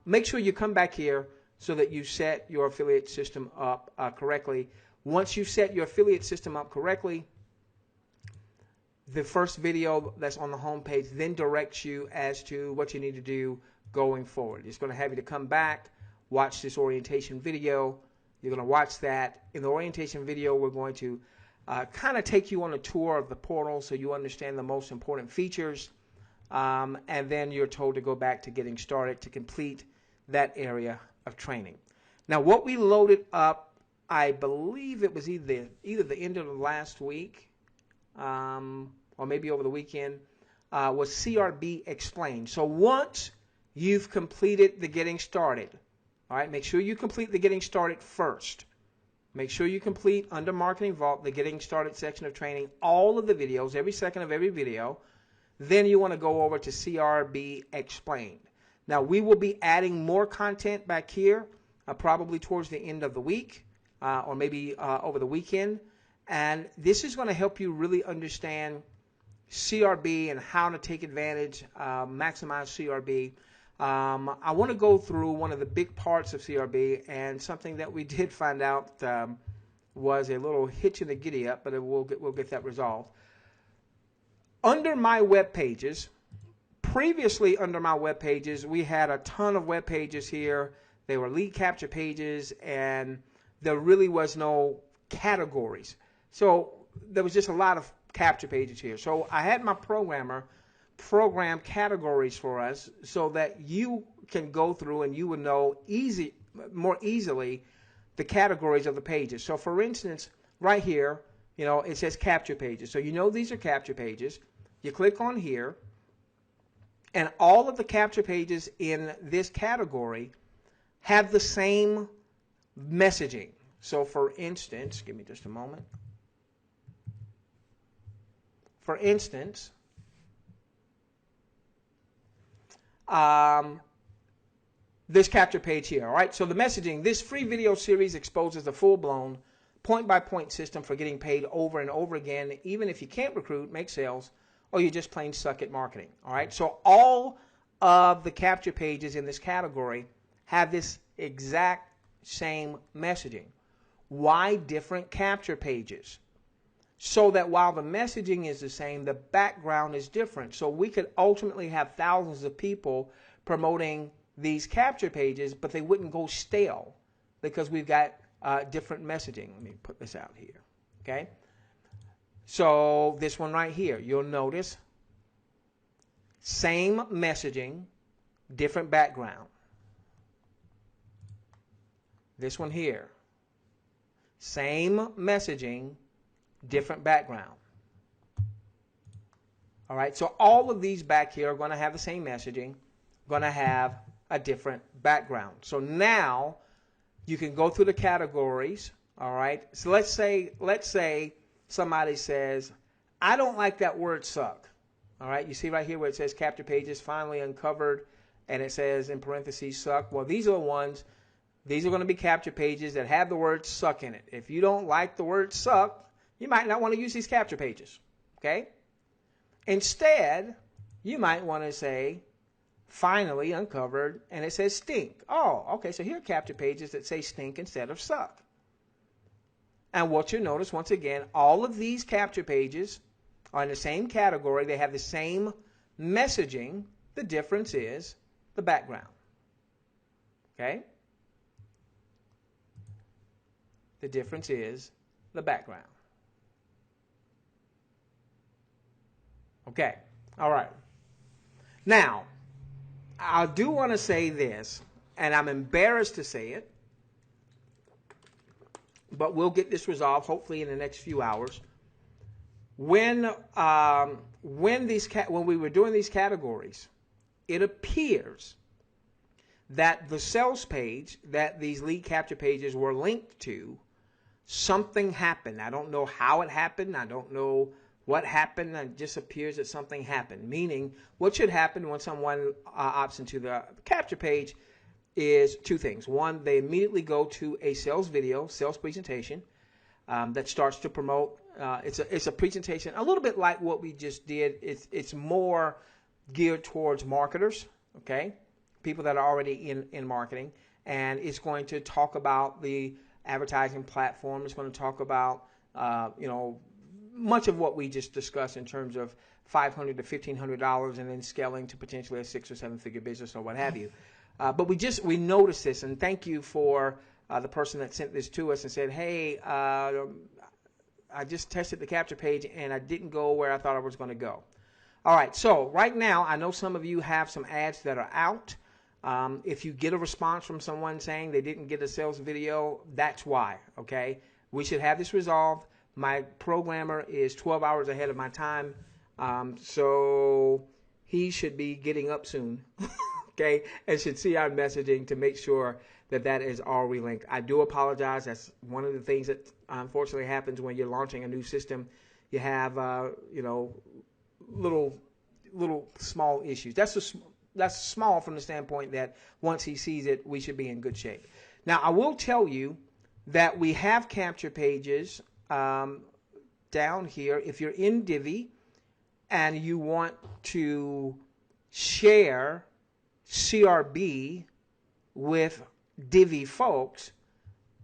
make sure you come back here so that you set your affiliate system up correctly. Once you set your affiliate system up correctly, the first video that's on the home page then directs you as to what you need to do going forward. It's going to have you to come back, watch this orientation video. You're going to watch that. In the orientation video, we're going to kind of take you on a tour of the portal so you understand the most important features. And then you're told to go back to getting started to complete that area of training. Now, what we loaded up, I believe it was either the end of the last week or maybe over the weekend, was CRB Explained. So once you've completed the getting started, all right, make sure you complete the getting started first. Make sure you complete under Marketing Vault the getting started section of training, all of the videos, every second of every video. Then you want to go over to CRB Explained. Now, we will be adding more content back here probably towards the end of the week or maybe over the weekend. And this is going to help you really understand CRB and how to take advantage, maximize CRB. I want to go through one of the big parts of CRB, and something that we did find out was a little hitch in the giddy up, but we'll get that resolved. Under my web pages, previously under my web pages, we had a ton of web pages here. They were lead capture pages, and there really was no categories. So there was just a lot of capture pages here. So I had my programmer program categories for us so that you can go through and you would know more easily the categories of the pages. So for instance, right here, it says capture pages. So these are capture pages. You click on here, and all of the capture pages in this category have the same messaging. So for instance, give me just a moment. For instance, this capture page here, all right? So the messaging, this free video series exposes a full-blown point-by-point system for getting paid over and over again, even if you can't recruit, make sales, or you just plain suck at marketing, all right? So all of the capture pages in this category have this exact same messaging. Why different capture pages? So that while the messaging is the same, the background is different. So we could ultimately have thousands of people promoting these capture pages, but they wouldn't go stale because we've got different messaging. Let me put this out here, okay? So this one right here, you'll notice same messaging, different background. This one here, same messaging, different background. All right, so all of these back here are going to have the same messaging, going to have a different background. So now you can go through the categories. All right, so let's say somebody says, I don't like that word suck. All right, you see right here where it says capture pages finally uncovered, and it says in parentheses suck. Well, these are the ones. These are going to be capture pages that have the word suck in it. If you don't like the word suck, you might not want to use these capture pages, okay? Instead, you might want to say, finally uncovered, and it says stink. Oh, okay, so here are capture pages that say stink instead of suck. And what you notice, once again, all of these capture pages are in the same category. They have the same messaging. The difference is the background. Okay? The difference is the background. Okay. All right. Now, I do want to say this, and I'm embarrassed to say it, but we'll get this resolved hopefully in the next few hours. When we were doing these categories, it appears that the sales page that these lead capture pages were linked to, something happened. I don't know how it happened. I don't know what happened. It just appears that something happened. Meaning, what should happen when someone opts into the capture page is two things. One, they immediately go to a sales video, sales presentation that starts to promote. It's a presentation a little bit like what we just did. It's more geared towards marketers, okay, people that are already in marketing, and it's going to talk about the advertising platform. It's going to talk about much of what we just discussed in terms of $500 to $1,500 and then scaling to potentially a 6 or 7 figure business or what have you. But we noticed this, and thank you for the person that sent this to us and said, hey, I just tested the capture page and I didn't go where I thought I was going to go. All right, so right now I know some of you have some ads that are out. If you get a response from someone saying they didn't get a sales video, that's why, okay? We should have this resolved. My programmer is 12 hours ahead of my time, so he should be getting up soon, okay, and should see our messaging to make sure that that is all relinked. I do apologize. That's one of the things that unfortunately happens when you're launching a new system. You have, little small issues. That's small from the standpoint that once he sees it, we should be in good shape. Now, I will tell you that we have capture pages down here. If you're in Divee and you want to share CRB with Divee folks,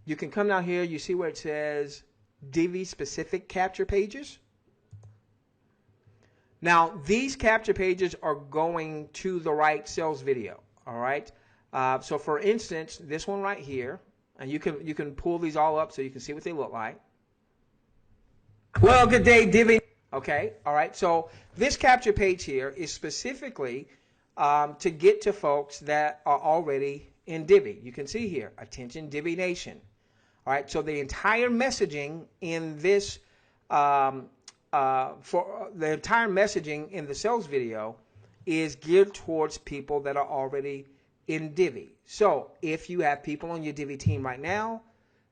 you can come down here. You see where it says Divee specific capture pages. Now, these capture pages are going to the right sales video, all right? So, for instance, this one right here, and you can pull these all up so you can see what they look like. Well, good day, Divee. Okay, all right. So, this capture page here is specifically to get to folks that are already in Divee. You can see here, attention Divee Nation. All right, so the entire messaging in this for the entire messaging in the sales video is geared towards people that are already in Divee. So if you have people on your Divee team right now,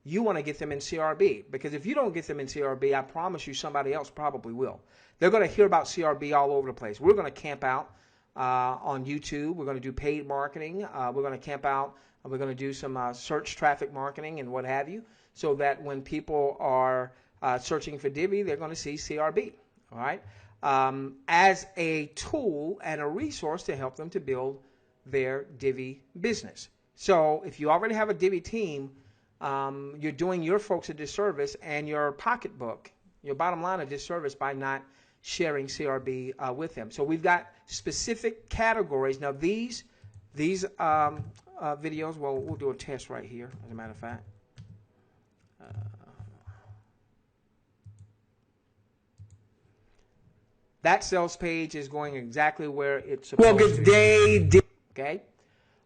you want to get them in CRB, because if you don't get them in CRB, I promise you somebody else probably will. They're going to hear about CRB all over the place. We're going to camp out on YouTube. We're going to do paid marketing. We're going to camp out. We're going to do some search traffic marketing and what have you, so that when people are searching for Divee, they're going to see CRB, all right, as a tool and a resource to help them to build their Divee business. So if you already have a Divee team, you're doing your folks a disservice and your pocketbook, your bottom line, a disservice by not sharing CRB with them. So we've got specific categories. Now these videos, well, we'll do a test right here, as a matter of fact. That sales page is going exactly where it's supposed to. Well, good day. Okay.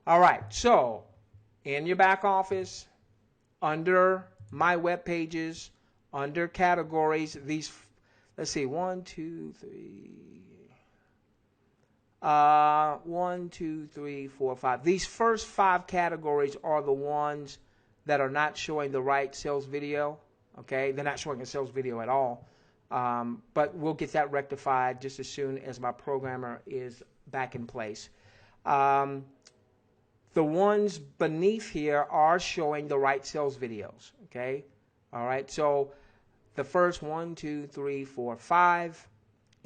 All right. So, in your back office, under my web pages, under categories, these, let's see, 1, 2, 3, 4, 5. These first 5 categories are the ones that are not showing the right sales video. Okay. They're not showing a sales video at all. But we'll get that rectified just as soon as my programmer is back in place. The ones beneath here are showing the right sales videos, okay? All right, so the first 1, 2, 3, 4, 5.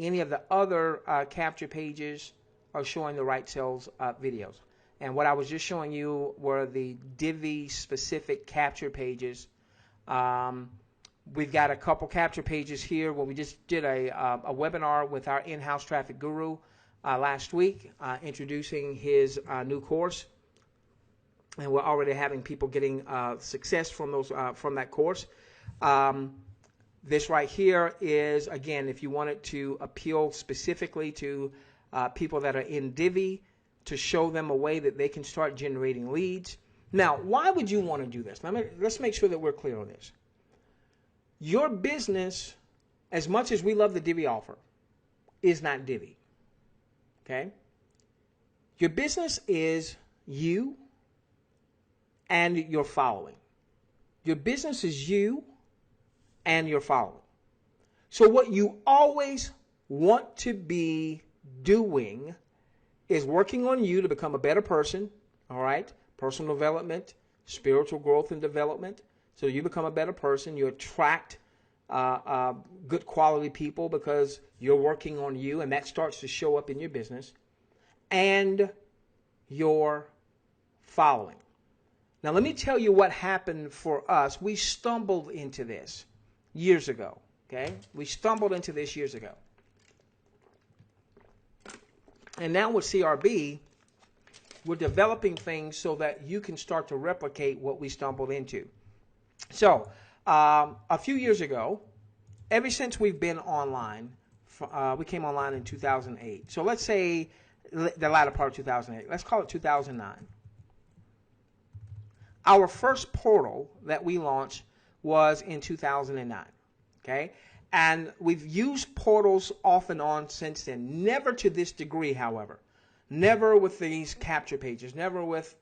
Any of the other capture pages are showing the right sales videos. And what I was just showing you were the Divee specific capture pages. We've got a couple capture pages here where we just did a webinar with our in-house traffic guru last week, introducing his new course. And we're already having people getting success from that course. This right here is, again, if you wanted to appeal specifically to people that are in Divee, to show them a way that they can start generating leads. Now, why would you want to do this? Let's make sure that we're clear on this. Your business, as much as we love the Divee offer, is not Divee. Okay? Your business is you and your following. Your business is you and your following. So what you always want to be doing is working on you to become a better person, all right? Personal development, spiritual growth and development. So you become a better person. You attract good quality people because you're working on you, and that starts to show up in your business and your following. Now, let me tell you what happened for us. We stumbled into this years ago, okay? We stumbled into this years ago. And now with CRB, we're developing things so that you can start to replicate what we stumbled into. So, a few years ago, ever since we've been online, we came online in 2008. So let's say the latter part of 2008. Let's call it 2009. Our first portal that we launched was in 2009, okay? And we've used portals off and on since then. Never to this degree, however. Never with these capture pages. Never with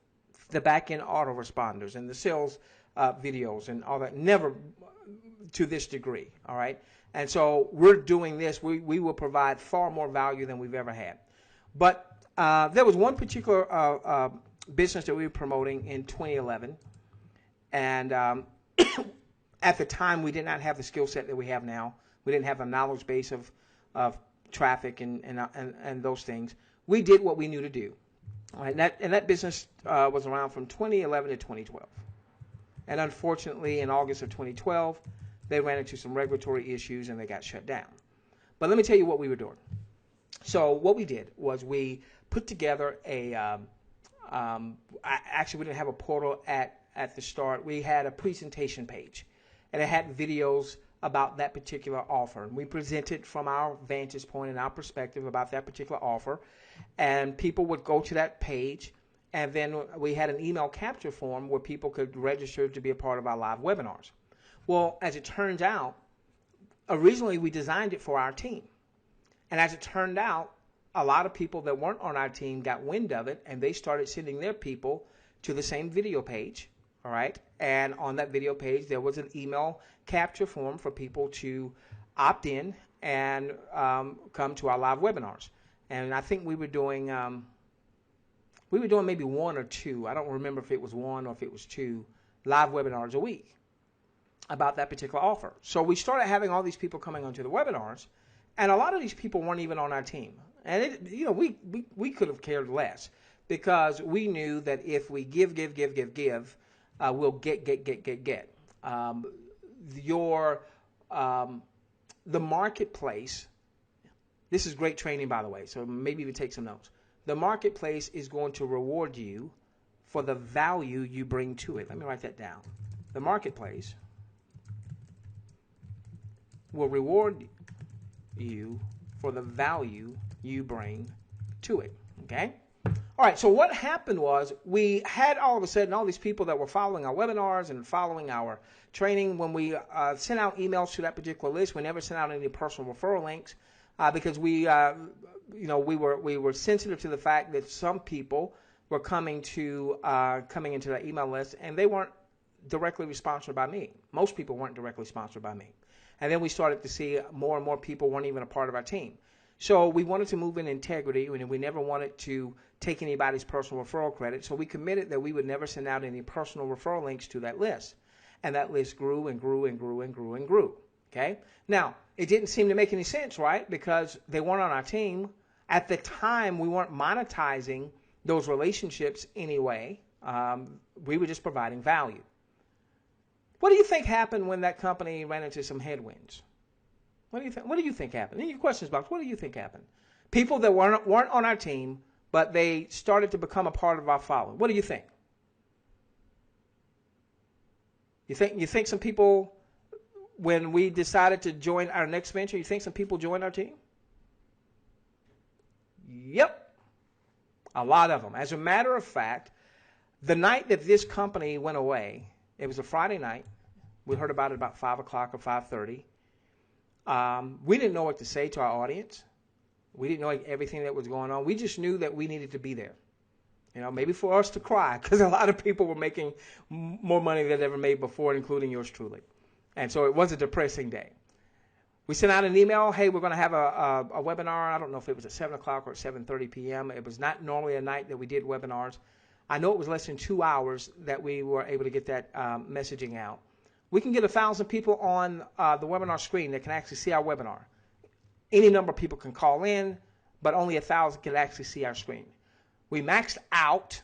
the back-end autoresponders and the sales videos and all that. Never to this degree, all right? And so we're doing this. We will provide far more value than we've ever had. But there was one particular business that we were promoting in 2011. And at the time, we did not have the skill set that we have now. We didn't have a knowledge base of traffic and those things. We did what we knew to do. All right, and that business was around from 2011 to 2012. And unfortunately, in August of 2012, they ran into some regulatory issues and they got shut down. But let me tell you what we were doing. So what we did was we put together actually we didn't have a portal at the start. We had a presentation page, and it had videos about that particular offer. And we presented from our vantage point and our perspective about that particular offer, and people would go to that page, and then we had an email capture form where people could register to be a part of our live webinars. Well, as it turns out, originally we designed it for our team. And as it turned out, a lot of people that weren't on our team got wind of it, and they started sending their people to the same video page, all right? And on that video page, there was an email capture form for people to opt in and come to our live webinars. And I think we were doing maybe one or two. I don't remember if it was one or if it was two live webinars a week about that particular offer. So we started having all these people coming onto the webinars, and a lot of these people weren't even on our team. And we could have cared less, because we knew that if we give, we'll get. The marketplace, this is great training, by the way, so maybe you take some notes. The marketplace is going to reward you for the value you bring to it. Let me write that down. The marketplace will reward you for the value you bring to it, okay? All right, so what happened was we had all of a sudden all these people that were following our webinars and following our training. When we sent out emails to that particular list, we never sent out any personal referral links because we were sensitive to the fact that some people were coming into that email list, and they weren't directly sponsored by me. Most people weren't directly sponsored by me. And then we started to see more and more people weren't even a part of our team. So we wanted to move in integrity, and we never wanted to take anybody's personal referral credit. So we committed that we would never send out any personal referral links to that list. And that list grew and grew and grew and grew and grew. Okay? Now, it didn't seem to make any sense, right? Because they weren't on our team, At the time, we weren't monetizing those relationships anyway. We were just providing value. What do you think happened when that company ran into some headwinds? What do you think? What do you think happened? In your questions box, what do you think happened? People that weren't on our team, but they started to become a part of our following. What do you think? You think some people, when we decided to join our next venture, you think some people joined our team? Yep, a lot of them. As a matter of fact, the night that this company went away, it was a Friday night. We heard about it about 5 o'clock or 5:30. We didn't know what to say to our audience. We didn't know everything that was going on. We just knew that we needed to be there. Maybe for us to cry, because a lot of people were making more money than they ever made before, including yours truly. And so it was a depressing day. We sent out an email, hey, we're going to have a webinar. I don't know if it was at 7 o'clock or at 7:30 p.m. It was not normally a night that we did webinars. I know it was less than 2 hours that we were able to get that messaging out. We can get 1,000 people on the webinar screen that can actually see our webinar. Any number of people can call in, but only 1,000 can actually see our screen. We maxed out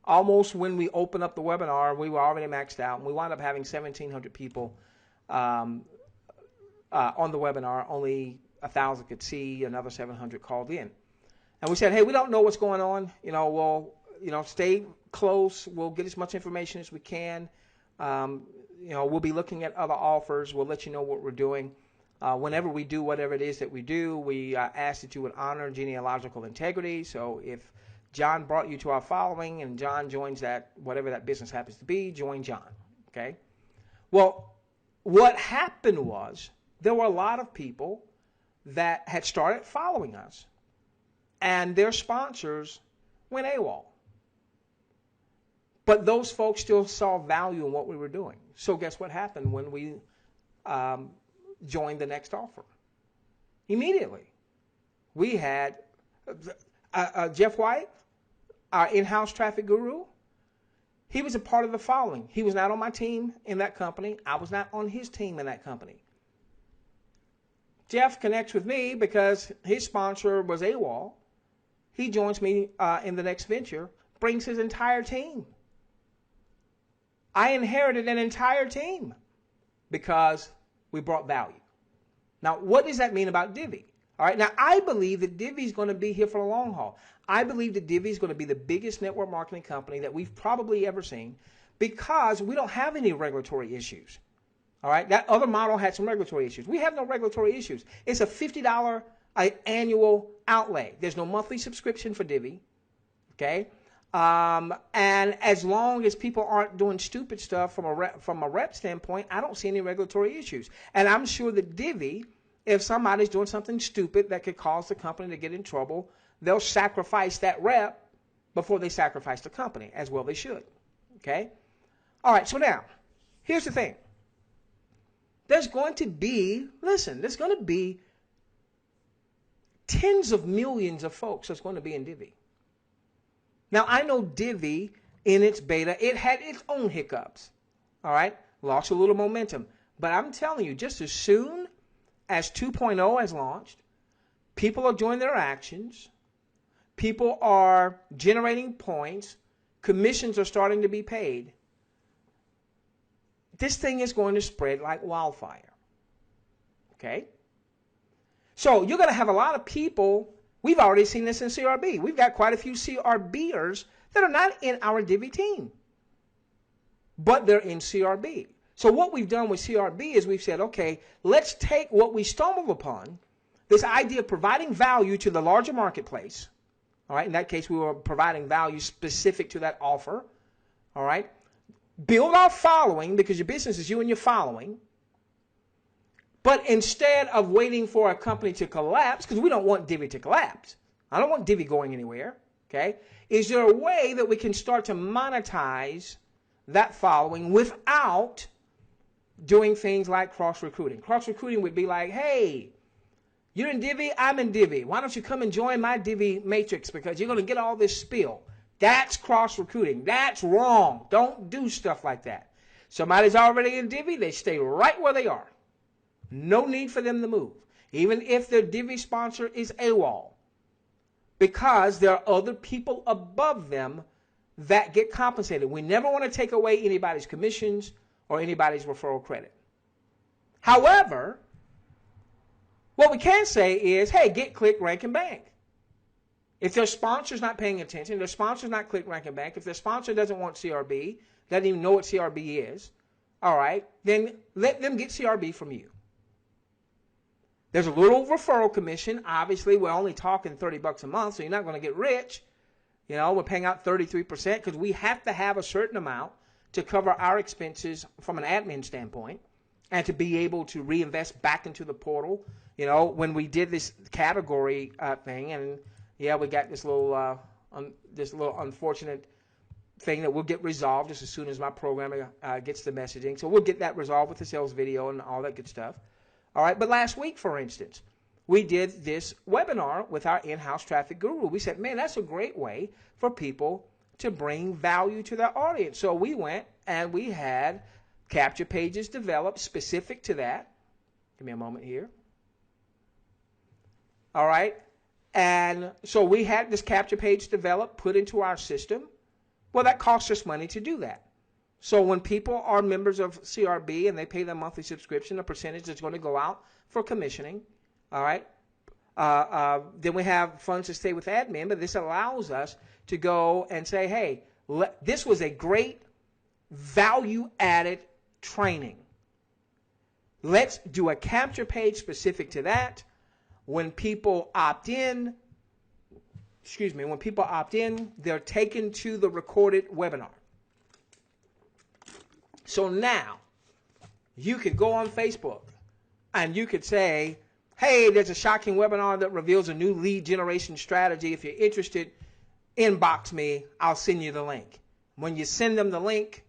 almost when we opened up the webinar. We were already maxed out, and we wound up having 1,700 people on the webinar. Only 1,000 could see, another 700 called in. And we said, hey, we don't know what's going on. We'll stay close. We'll get as much information as we can. We'll be looking at other offers. We'll let you know what we're doing. Whenever we do whatever it is that we do, we ask that you would honor genealogical integrity. So if John brought you to our following and John joins that, whatever that business happens to be, join John. Okay? Well, what happened was there were a lot of people that had started following us, and their sponsors went AWOL. But those folks still saw value in what we were doing. So guess what happened when we joined the next offer? Immediately, we had Jeff White, our in-house traffic guru. He was a part of the following. He was not on my team in that company. I was not on his team in that company. Jeff connects with me because his sponsor was AWOL. He joins me in the next venture, brings his entire team. I inherited an entire team because we brought value. Now, what does that mean about Divee? All right, now I believe that Divee is going to be here for the long haul. I believe that Divee is going to be the biggest network marketing company that we've probably ever seen because we don't have any regulatory issues. All right, that other model had some regulatory issues. We have no regulatory issues. It's a $50 annual outlay. There's no monthly subscription for Divee. Okay. And as long as people aren't doing stupid stuff from a rep standpoint, I don't see any regulatory issues. And I'm sure that Divee, if somebody's doing something stupid that could cause the company to get in trouble, they'll sacrifice that rep before they sacrifice the company, as well they should. Okay? All right, so now, here's the thing. There's going to be tens of millions of folks that's going to be in Divee. Now, I know Divee, in its beta, it had its own hiccups, all right? Lost a little momentum. But I'm telling you, just as soon as 2.0 has launched, people are doing their actions, people are generating points, commissions are starting to be paid. This thing is going to spread like wildfire, okay? So you're going to have a lot of people. We've already seen this in CRB. We've got quite a few CRBers that are not in our Divee team, but they're in CRB. So what we've done with CRB is we've said, okay, let's take what we stumbled upon, this idea of providing value to the larger marketplace. All right, in that case, we were providing value specific to that offer. All right, build our following because your business is you and your following. But instead of waiting for a company to collapse, because we don't want Divee to collapse, I don't want Divee going anywhere, okay? Is there a way that we can start to monetize that following without doing things like cross-recruiting? Cross-recruiting would be like, hey, you're in Divee, I'm in Divee. Why don't you come and join my Divee matrix because you're going to get all this spill. That's cross-recruiting. That's wrong. Don't do stuff like that. Somebody's already in Divee, they stay right where they are. No need for them to move. Even if their Divee sponsor is AWOL. because there are other people above them that get compensated. We never want to take away anybody's commissions or anybody's referral credit. However, what we can say is, hey, get click, rank, and bank. If their sponsor's not paying attention, their sponsor's not click, rank, and bank, if their sponsor doesn't want CRB, doesn't even know what CRB is, all right, then let them get CRB from you. There's a little referral commission. Obviously, we're only talking $30 a month, so you're not going to get rich. You know, we're paying out 33% because we have to have a certain amount to cover our expenses from an admin standpoint and to be able to reinvest back into the portal. You know, when we did this category thing, and yeah, we got this little unfortunate thing that will get resolved just as soon as my programmer gets the messaging. So we'll get that resolved with the sales video and all that good stuff. All right, but last week, for instance, we did this webinar with our in-house traffic guru. We said, man, that's a great way for people to bring value to their audience. So we went and we had capture pages developed specific to that. Give me a moment here. All right. And so we had this capture page developed, put into our system. Well, that costs us money to do that. So when people are members of CRB and they pay their monthly subscription, a percentage is going to go out for commissioning. All right. Then we have funds to stay with admin, but this allows us to go and say, hey, this was a great value-added training. Let's do a capture page specific to that. When people opt in, they're taken to the recorded webinar. So now you could go on Facebook and you could say, hey, there's a shocking webinar that reveals a new lead generation strategy. If you're interested, inbox me. I'll send you the link. When you send them the link,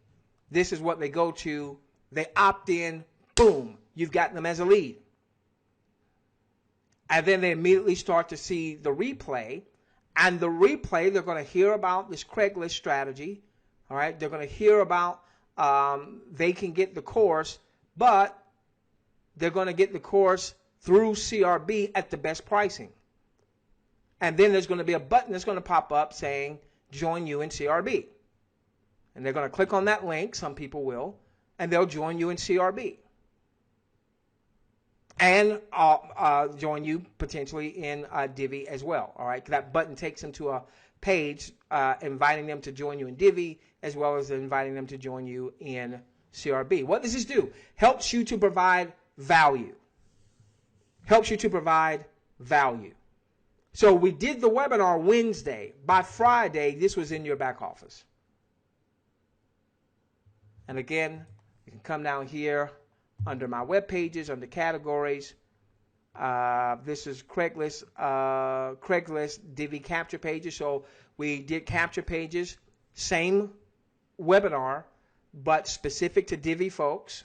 this is what they go to. They opt in. Boom. You've got them as a lead. And then they immediately start to see the replay. And the replay, they're going to hear about this Craigslist strategy. All right. They're going to hear about they can get the course, but they're going to get the course through CRB at the best pricing. And then there's going to be a button that's going to pop up saying, join you in CRB. And they're going to click on that link, some people will, and they'll join you in CRB. And join you potentially in Divee as well. All right, that button takes them to a page inviting them to join you in Divee, as well as inviting them to join you in CRB. What does this do? Helps you to provide value. Helps you to provide value. So we did the webinar Wednesday. By Friday, this was in your back office. And again, you can come down here under my web pages, under categories. This is Craigslist Divee capture pages. So we did capture pages, same webinar, but specific to Divee folks.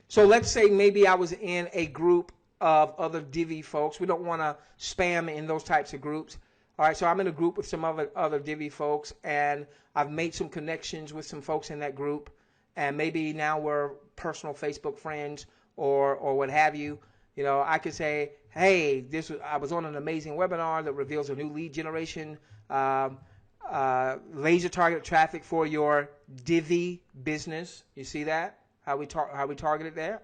So let's say maybe I was in a group of other Divee folks. We don't want to spam in those types of groups. All right, so I'm in a group with some other Divee folks, and I've made some connections with some folks in that group, and maybe now we're personal Facebook friends or what have you. You know, I could say, hey, I was on an amazing webinar that reveals a new lead generation laser targeted traffic for your Divee business. You see that? How we target it there?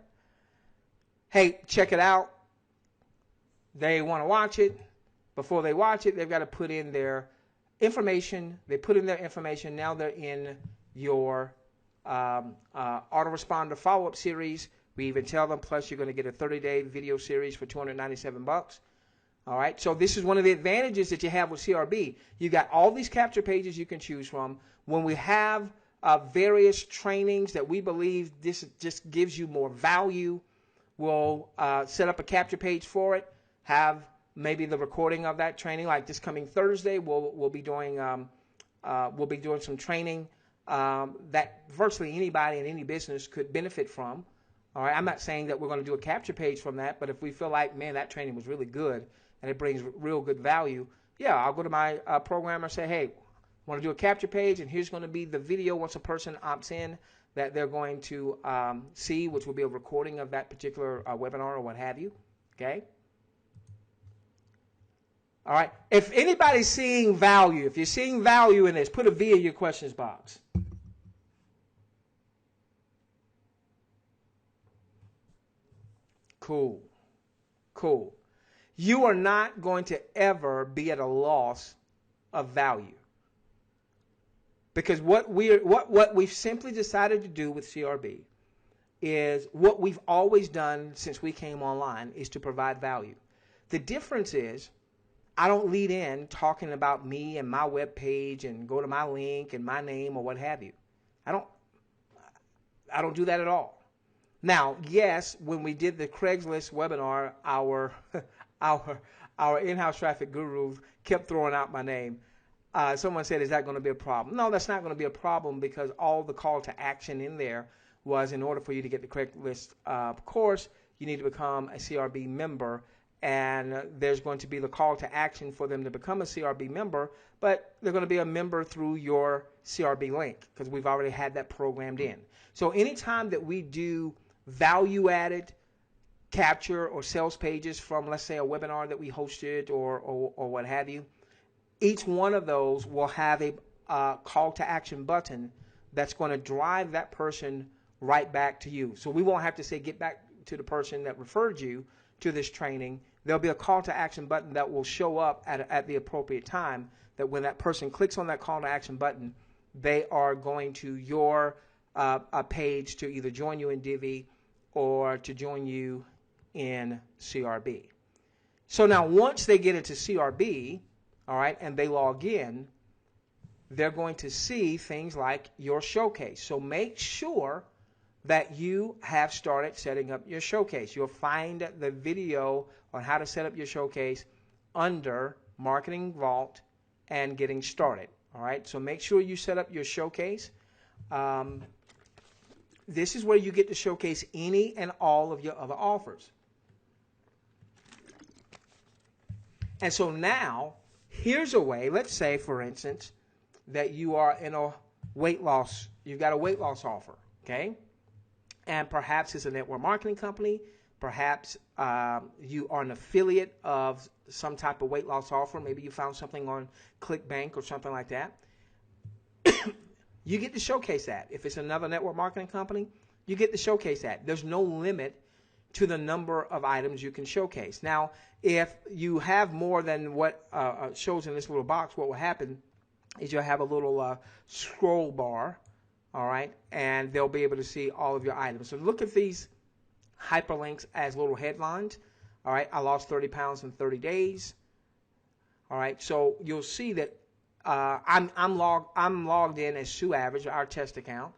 Hey, check it out. They want to watch it. Before they watch it, they've got to put in their information. They put in their information. Now they're in your autoresponder follow-up series. We even tell them, plus you're going to get a 30-day video series for $297. All right. So this is one of the advantages that you have with CRB. You got all these capture pages you can choose from. When we have various trainings that we believe this just gives you more value, we'll set up a capture page for it. Have maybe the recording of that training, like this coming Thursday, we'll be doing some training that virtually anybody in any business could benefit from. All right, I'm not saying that we're going to do a capture page from that, but if we feel like, man, that training was really good and it brings real good value, yeah, I'll go to my programmer and say, hey, I want to do a capture page, and here's going to be the video once a person opts in. that they're going to see, which will be a recording of that particular webinar or what have you. Okay? All right. If anybody's seeing value, if you're seeing value in this, put a V in your questions box. Cool. Cool. You are not going to ever be at a loss of value. Because what we've simply decided to do with CRB is what we've always done since we came online is to provide value. The difference is I don't lead in talking about me and my web page and go to my link and my name or what have you. I don't do that at all. Now, yes, when we did the Craigslist webinar, our in-house traffic guru kept throwing out my name. Someone said, is that going to be a problem? No, that's not going to be a problem because all the call to action in there was in order for you to get the Craigslist course, you need to become a CRB member. And there's going to be the call to action for them to become a CRB member, but they're going to be a member through your CRB link because we've already had that programmed in. So anytime that we do value-added capture or sales pages from, let's say, a webinar that we hosted or what have you, each one of those will have a call to action button that's going to drive that person right back to you. So we won't have to say get back to the person that referred you to this training. There'll be a call to action button that will show up at the appropriate time, that when that person clicks on that call to action button, they are going to your page to either join you in Divee or to join you in CRB. So now once they get into CRB, all right, and they log in, they're going to see things like your showcase. So make sure that you have started setting up your showcase. You'll find the video on how to set up your showcase under Marketing Vault and Getting Started. All right, so make sure you set up your showcase. This is where you get to showcase any and all of your other offers. And so now, here's a way, let's say, for instance, that you are in a weight loss, you've got a weight loss offer, okay? And perhaps it's a network marketing company, perhaps you are an affiliate of some type of weight loss offer, maybe you found something on ClickBank or something like that. You get to showcase that. If it's another network marketing company, you get to showcase that. There's no limit to the number of items you can showcase. Now, if you have more than what shows in this little box, what will happen is you'll have a little scroll bar, all right, and they'll be able to see all of your items. So look at these hyperlinks as little headlines. All right, I lost 30 pounds in 30 days. All right, so you'll see that I'm logged in as Sue Average, our test account.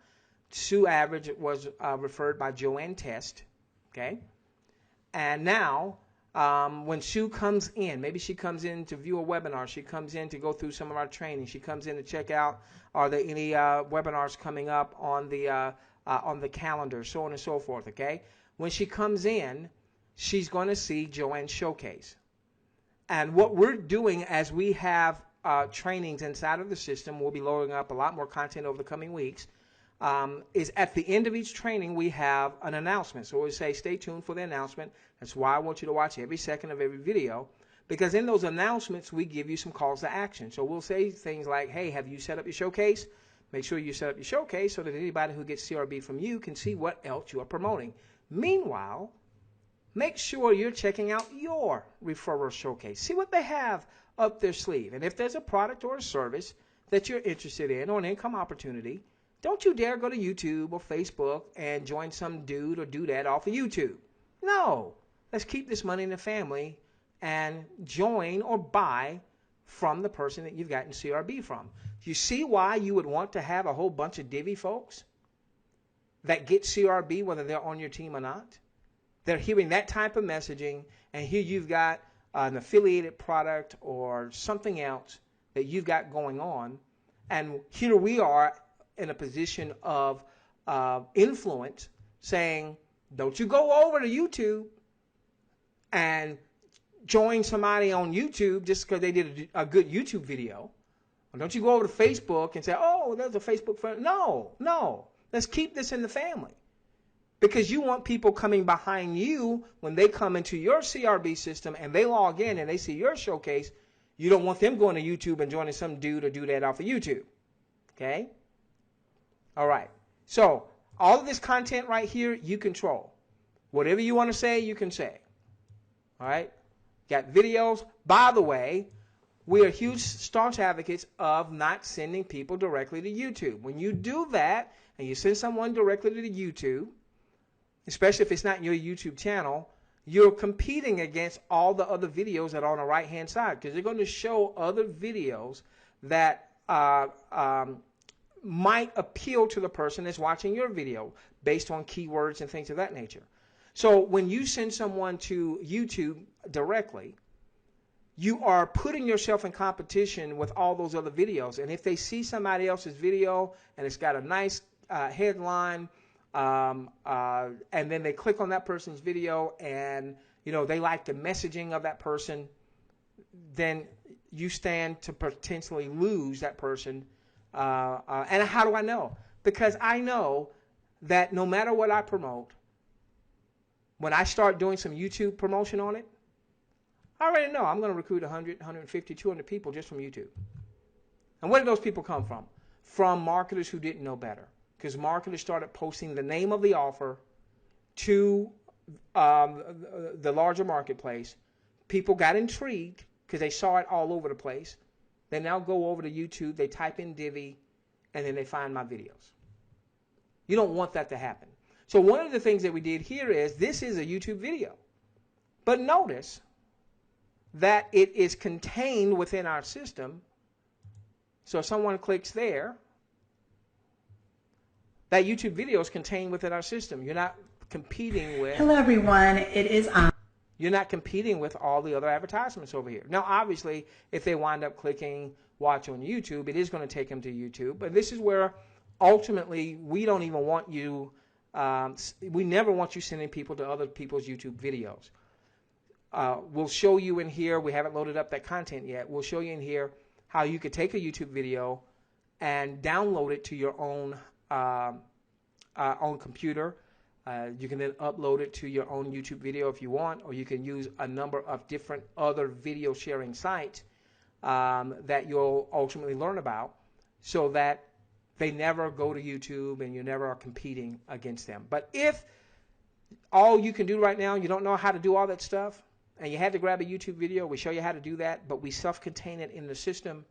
Sue Average was referred by Joanne Test, okay? And now, when Sue comes in, maybe she comes in to view a webinar, she comes in to go through some of our training, she comes in to check out, are there any webinars coming up on the calendar, so on and so forth, okay? When she comes in, she's going to see Joanne's showcase. And what we're doing as we have trainings inside of the system, we'll be loading up a lot more content over the coming weeks, is at the end of each training we have an announcement. So we say stay tuned for the announcement. That's why I want you to watch every second of every video, because in those announcements we give you some calls to action. So we'll say things like, hey, have you set up your showcase? Make sure you set up your showcase so that anybody who gets CRB from you can see what else you are promoting. Meanwhile, make sure you're checking out your referral showcase. See what they have up their sleeve. And if there's a product or a service that you're interested in or an income opportunity, don't you dare go to YouTube or Facebook and join some dude or dudette off of YouTube. No. Let's keep this money in the family and join or buy from the person that you've gotten CRB from. You see why you would want to have a whole bunch of Divvee folks that get CRB whether they're on your team or not? They're hearing that type of messaging, and here you've got an affiliated product or something else that you've got going on, and here we are in a position of influence saying, don't you go over to YouTube and join somebody on YouTube just because they did a good YouTube video. Or don't you go over to Facebook and say, oh, there's a Facebook friend. No, no. Let's keep this in the family. Because you want people coming behind you when they come into your CRB system and they log in and they see your showcase. You don't want them going to YouTube and joining some dude or do that off of YouTube. Okay? All right. So all of this content right here, you control. Whatever you want to say, you can say. All right? Got videos. By the way, we are huge, staunch advocates of not sending people directly to YouTube. When you do that and you send someone directly to YouTube, especially if it's not your YouTube channel, you're competing against all the other videos that are on the right-hand side, because they're going to show other videos that might appeal to the person that's watching your video based on keywords and things of that nature. So when you send someone to YouTube directly, you are putting yourself in competition with all those other videos. And if they see somebody else's video and it's got a nice headline, and then they click on that person's video and they like the messaging of that person, then you stand to potentially lose that person. And how do I know? Because I know that no matter what I promote, when I start doing some YouTube promotion on it, I already know I'm going to recruit 100, 150, 200 people just from YouTube. And where did those people come from? From marketers who didn't know better. Because marketers started posting the name of the offer to the larger marketplace. People got intrigued because they saw it all over the place. They now go over to YouTube, they type in Divee, and then they find my videos. You don't want that to happen. So one of the things that we did here is, this is a YouTube video. But notice that it is contained within our system. So if someone clicks there, that YouTube video is contained within our system. You're not competing with... Hello everyone, it is on. You're not competing with all the other advertisements over here. Now obviously, if they wind up clicking watch on YouTube, it is going to take them to YouTube. But this is where ultimately we don't even want you, we never want you sending people to other people's YouTube videos. We'll show you in here, we haven't loaded up that content yet, we'll show you in here how you could take a YouTube video and download it to your own computer. You can then upload it to your own YouTube video if you want, or you can use a number of different other video sharing sites that you'll ultimately learn about, so that they never go to YouTube and you never are competing against them. But if all you can do right now, you don't know how to do all that stuff, and you had to grab a YouTube video, we show you how to do that, but we self-contain it in the system.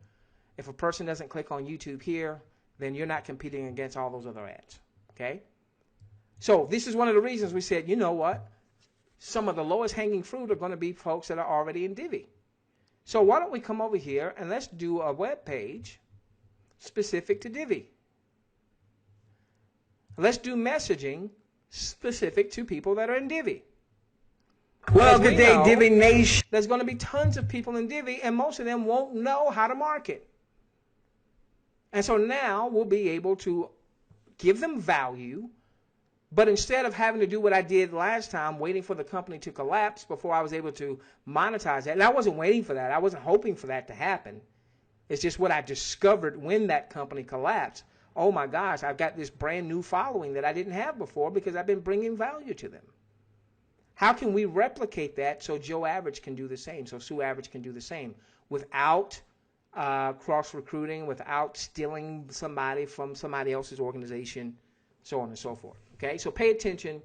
If a person doesn't click on YouTube here, then you're not competing against all those other ads. Okay? So this is one of the reasons we said, you know what? Some of the lowest hanging fruit are going to be folks that are already in Divee. So why don't we come over here and let's do a web page specific to Divee. Let's do messaging specific to people that are in Divee. Well, good day, Divvee Nation. There's going to be tons of people in Divee, and most of them won't know how to market. And so now we'll be able to give them value, but instead of having to do what I did last time, waiting for the company to collapse before I was able to monetize that, and I wasn't waiting for that. I wasn't hoping for that to happen. It's just what I discovered when that company collapsed. Oh my gosh, I've got this brand new following that I didn't have before because I've been bringing value to them. How can we replicate that so Joe Average can do the same, so Sue Average can do the same, without cross-recruiting, without stealing somebody from somebody else's organization, so on and so forth. Okay, so pay attention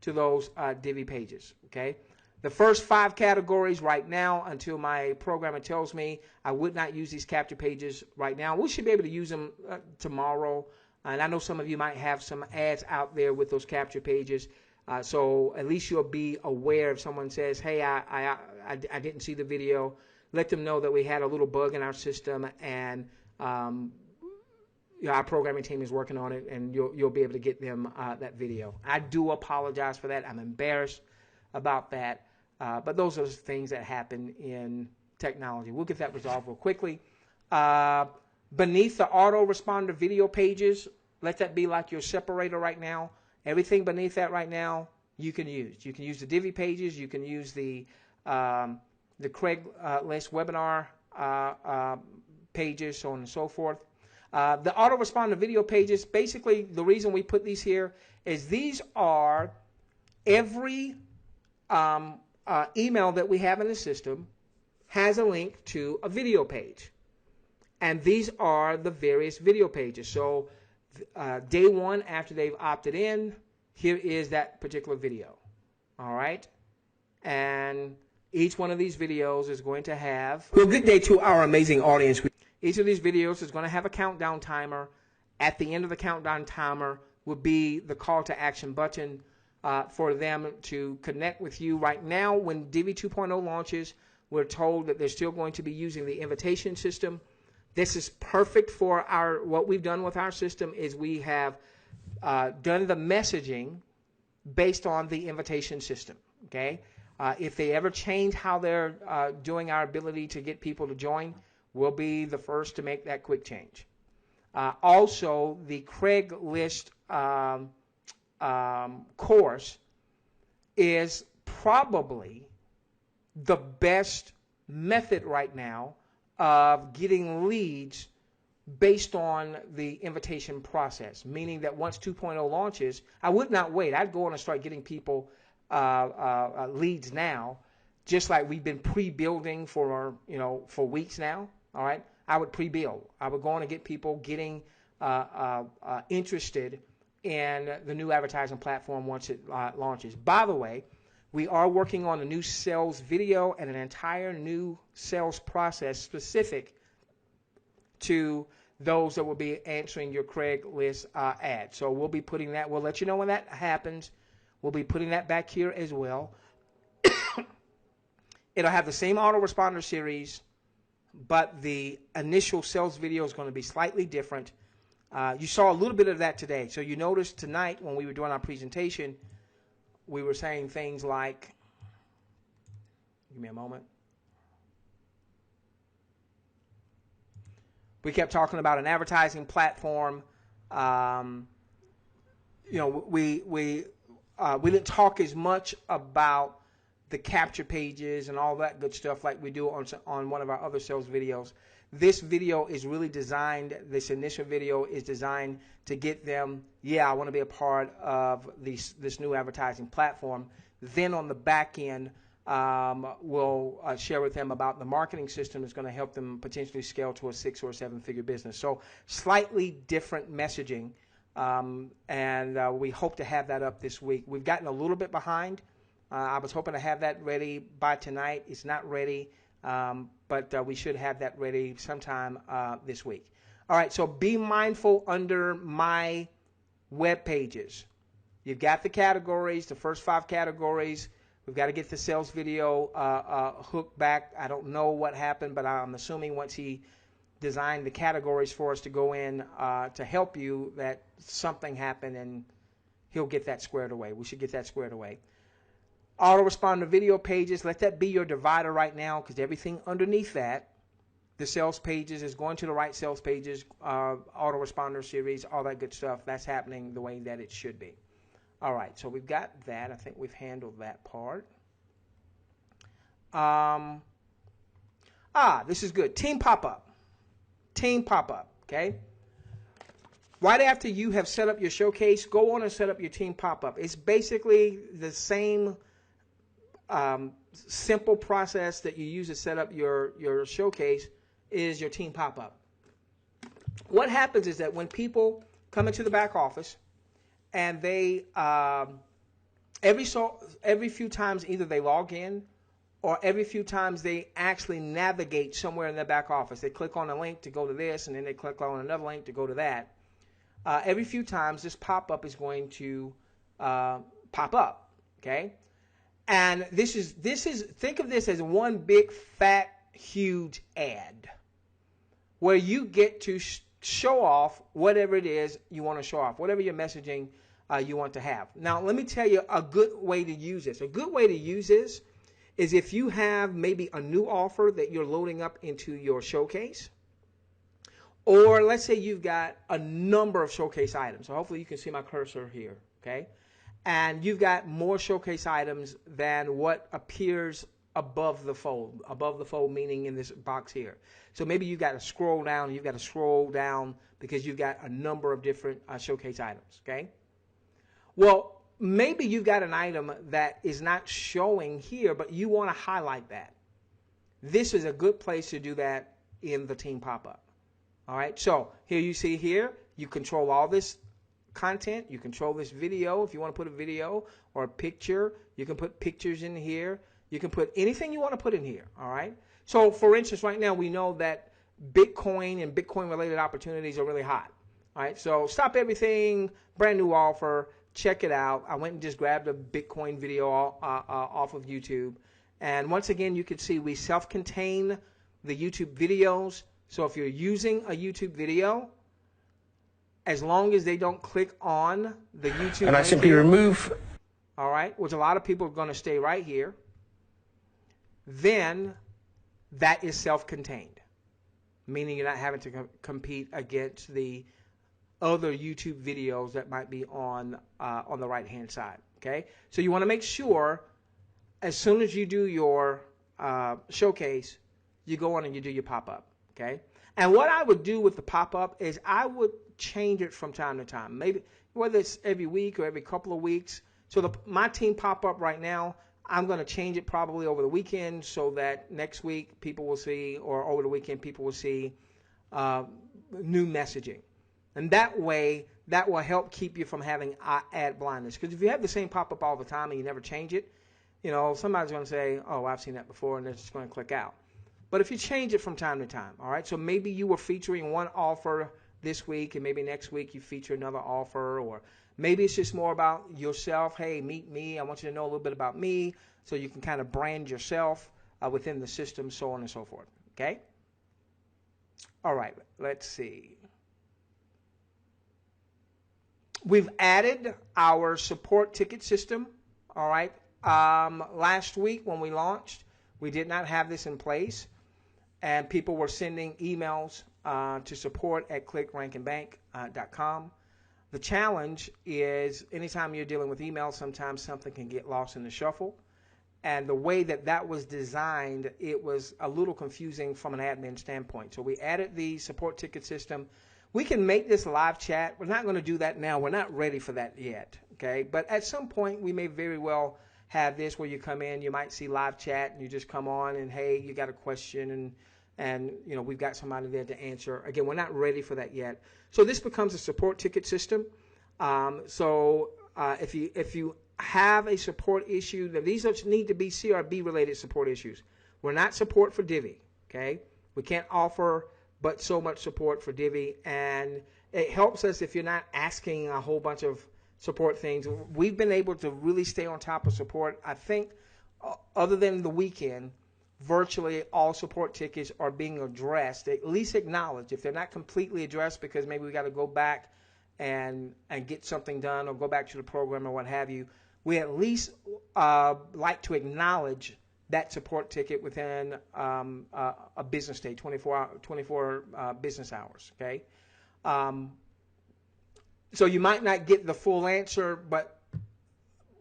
to those Divvee pages. Okay, the first 5 categories right now, until my programmer tells me I would not use these capture pages right now. We should be able to use them tomorrow, and I know some of you might have some ads out there with those capture pages. So at least you'll be aware if someone says, hey, I didn't see the video. Let them know that we had a little bug in our system, and our programming team is working on it, and you'll be able to get them that video. I do apologize for that. I'm embarrassed about that. But those are the things that happen in technology. We'll get that resolved real quickly. Beneath the autoresponder video pages, let that be like your separator right now. Everything beneath that right now you can use. You can use the Divvee pages. You can use the Craig List webinar pages, so on and so forth. The autoresponder video pages, basically the reason we put these here is these are every email that we have in the system has a link to a video page. And these are the various video pages. So day one after they've opted in, here is that particular video. All right? And each one of these videos is going to have, well, good day to our amazing audience. Each of these videos is going to have a countdown timer. At the end of the countdown timer will be the call to action button for them to connect with you. Right now, when Divee 2.0 launches, we're told that they're still going to be using the invitation system. This is perfect for what we've done with our system is we have done the messaging based on the invitation system. Okay, if they ever change how they're doing our ability to get people to join, we'll be the first to make that quick change. Also, the Craigslist course is probably the best method right now of getting leads based on the invitation process, meaning that once 2.0 launches, I would not wait. I'd go on and start getting people leads now, just like we've been pre-building for weeks now. All right, I would pre-build. I would go on and get people getting interested in the new advertising platform once it launches. By the way, we are working on a new sales video and an entire new sales process specific to those that will be answering your Craigslist ad. So we'll be putting that. We'll let you know when that happens. We'll be putting that back here as well. It'll have the same autoresponder series, but the initial sales video is going to be slightly different. You saw a little bit of that today. So you noticed tonight when we were doing our presentation, we were saying things like, give me a moment. We kept talking about an advertising platform. We didn't talk as much about the capture pages and all that good stuff like we do on one of our other sales videos. This video is really designed, this initial video is designed to get them, I want to be a part of this new advertising platform. Then on the back end, we'll share with them about the marketing system that's going to help them potentially scale to a 6 or 7 figure business. So slightly different messaging, and we hope to have that up this week. We've gotten a little bit behind. I was hoping to have that ready by tonight. It's not ready. But we should have that ready sometime this week. All right, so be mindful under my web pages. You've got the categories, the first 5 categories. We've got to get the sales video hooked back. I don't know what happened, but I'm assuming once he designed the categories for us to go in to help you that something happened and he'll get that squared away. We should get that squared away. Autoresponder video pages, let that be your divider right now because everything underneath that, the sales pages is going to the right sales pages, autoresponder series, all that good stuff. That's happening the way that it should be. All right, so we've got that. I think we've handled that part. This is good. Team pop-up. Team pop-up, okay? Right after you have set up your showcase, go on and set up your team pop-up. It's basically the same simple process that you use to set up your showcase is your team pop-up. What happens is that when people come into the back office and they every few times either they log in or every few times they actually navigate somewhere in their back office. They click on a link to go to this and then they click on another link to go to that. Every few times this pop-up is going to pop up, okay? And this is think of this as one big fat huge ad where you get to show off whatever it is you want to show off, whatever your messaging you want to have. Now, let me tell you a good way to use this. A good way to use this is if you have maybe a new offer that you're loading up into your showcase, or let's say you've got a number of showcase items. So hopefully you can see my cursor here, okay? And you've got more showcase items than what appears above the fold meaning in this box here. So maybe you've got to scroll down, because you've got a number of different showcase items, okay? Well, maybe you've got an item that is not showing here, but you want to highlight that. This is a good place to do that in the team pop-up. All right, so here you see here, you control all this content. You control this video. If you want to put a video or a picture, you can put pictures in here. You can put anything you want to put in here. All right, so for instance, right now we know that Bitcoin and Bitcoin-related opportunities are really hot. All right, so stop everything, brand new offer, check it out. I went and just grabbed a Bitcoin video off of YouTube. And once again, you can see we self-contain the YouTube videos. So if you're using a YouTube video, as long as they don't click on the YouTube and I simply remove, all right, which a lot of people are going to stay right here, then that is self-contained, meaning you're not having to compete against the other YouTube videos that might be on the right-hand side. Okay, so you want to make sure as soon as you do your showcase, you go on and you do your pop-up. Okay, and what I would do with the pop-up is I would change it from time to time, maybe whether it's every week or every couple of weeks. So my team pop-up right now, I'm going to change it probably over the weekend so that next week people will see, or over the weekend people will see new messaging. And that way, that will help keep you from having ad blindness. Because if you have the same pop-up all the time and you never change it, you know, somebody's going to say, oh, I've seen that before, and they're just going to click out. But if you change it from time to time, all right, so maybe you were featuring one offer this week and maybe next week you feature another offer, or maybe it's just more about yourself. Hey, meet me. I want you to know a little bit about me, so you can kind of brand yourself within the system, so on and so forth, okay? All right, let's see. We've added our support ticket system, all right? Last week when we launched, we did not have this in place, and people were sending emails to support@clickrankandbank.com. The challenge is anytime you're dealing with email, sometimes something can get lost in the shuffle. And the way that was designed, it was a little confusing from an admin standpoint. So we added the support ticket system. We can make this live chat. We're not going to do that now. We're not ready for that yet, okay? But at some point, we may very well have this where you come in, you might see live chat, and you just come on and, hey, you got a question, and you know, we've got somebody there to answer. Again, we're not ready for that yet. So this becomes a support ticket system. If you have a support issue, then these need to be CRB related support issues. We're not support for Divee, okay? We can't offer but so much support for Divee, and it helps us if you're not asking a whole bunch of support things. We've been able to really stay on top of support. I think other than the weekend, virtually all support tickets are being addressed, at least acknowledged. If they're not completely addressed because maybe we got to go back and get something done or go back to the program or what have you, we at least like to acknowledge that support ticket within a business day, 24 business hours, okay? So you might not get the full answer, but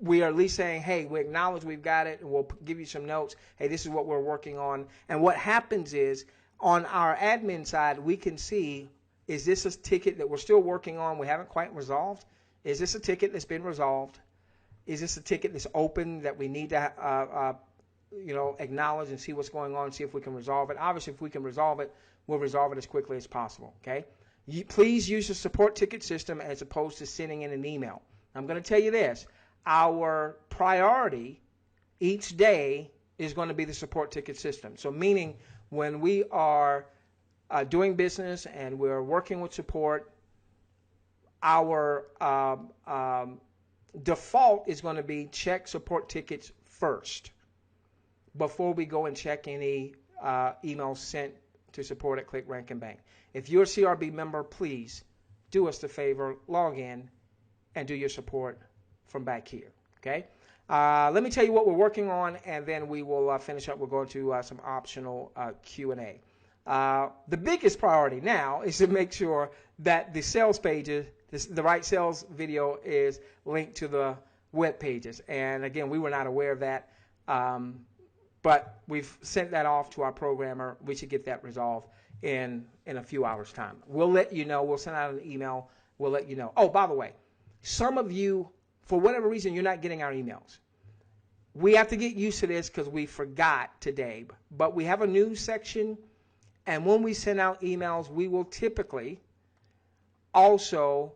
we are at least saying, hey, we acknowledge we've got it, and we'll give you some notes. Hey, this is what we're working on. And what happens is, on our admin side, we can see, is this a ticket that we're still working on, we haven't quite resolved? Is this a ticket that's been resolved? Is this a ticket that's open that we need to acknowledge and see what's going on, see if we can resolve it? Obviously, if we can resolve it, we'll resolve it as quickly as possible, okay? Please use the support ticket system as opposed to sending in an email. I'm going to tell you this. Our priority each day is going to be the support ticket system. So meaning when we are doing business and we're working with support, our default is going to be check support tickets first before we go and check any emails sent to support@ClickRankandBank. If you're a CRB member, please do us the favor, log in and do your support from back here, okay? Let me tell you what we're working on, and then we will finish up. We'll go into some optional Q&A. The biggest priority now is to make sure that the sales pages, the right sales video is linked to the web pages. And again, we were not aware of that. but we've sent that off to our programmer. We should get that resolved in a few hours' time. We'll let you know. We'll send out an email. We'll let you know. Oh, by the way, some of you, for whatever reason, you're not getting our emails. We have to get used to this because we forgot today. But we have a news section, and when we send out emails, we will typically also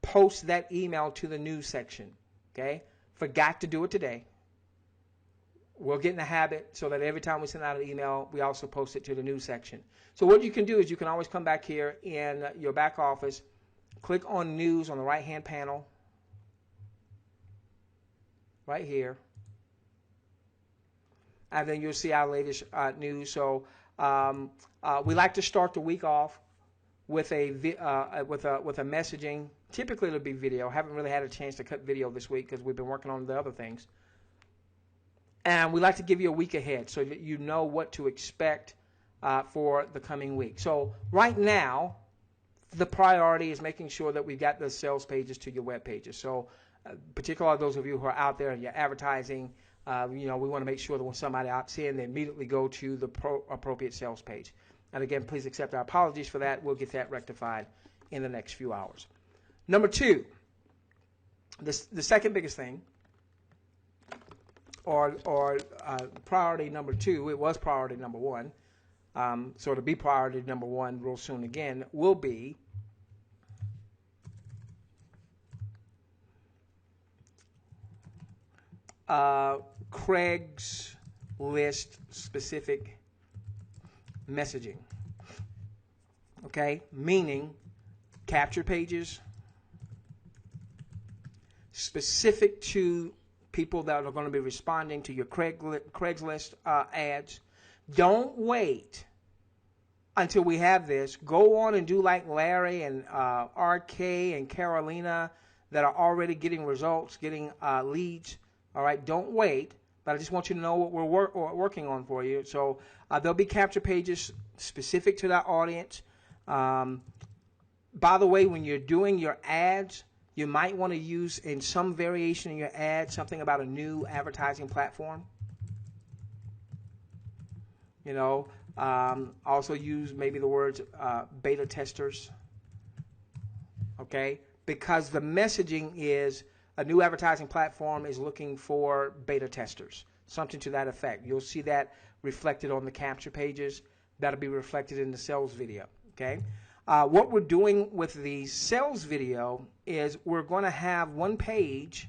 post that email to the news section. Okay? Forgot to do it today. We'll get in the habit so that every time we send out an email, we also post it to the news section. So what you can do is you can always come back here in your back office, click on news on the right-hand panel, right here, and then you'll see our latest news. So we like to start the week off with a messaging. Typically it'll be video. Haven't really had a chance to cut video this week because we've been working on the other things. And we like to give you a week ahead so that you know what to expect for the coming week. So right now, the priority is making sure that we've got the sales pages to your web pages. So particularly those of you who are out there and you're advertising, we want to make sure that when somebody opts in, they immediately go to the appropriate sales page. And again, please accept our apologies for that. We'll get that rectified in the next few hours. Number two, the second biggest thing, or priority number two, it was priority number one, so to be priority number one real soon again, will be Craigslist specific messaging. Okay, meaning capture pages specific to people that are going to be responding to your Craigslist ads. Don't wait until we have this. Go on and do like Larry and RK and Carolina that are already getting results, getting leads. All right, don't wait. But I just want you to know what we're working on for you. So there'll be capture pages specific to that audience. By the way, when you're doing your ads, you might want to use in some variation in your ad something about a new advertising platform. Also use maybe the words beta testers. Okay, because the messaging is a new advertising platform is looking for beta testers, something to that effect. You'll see that reflected on the capture pages. That'll be reflected in the sales video. Okay. What we're doing with the sales video is we're going to have one page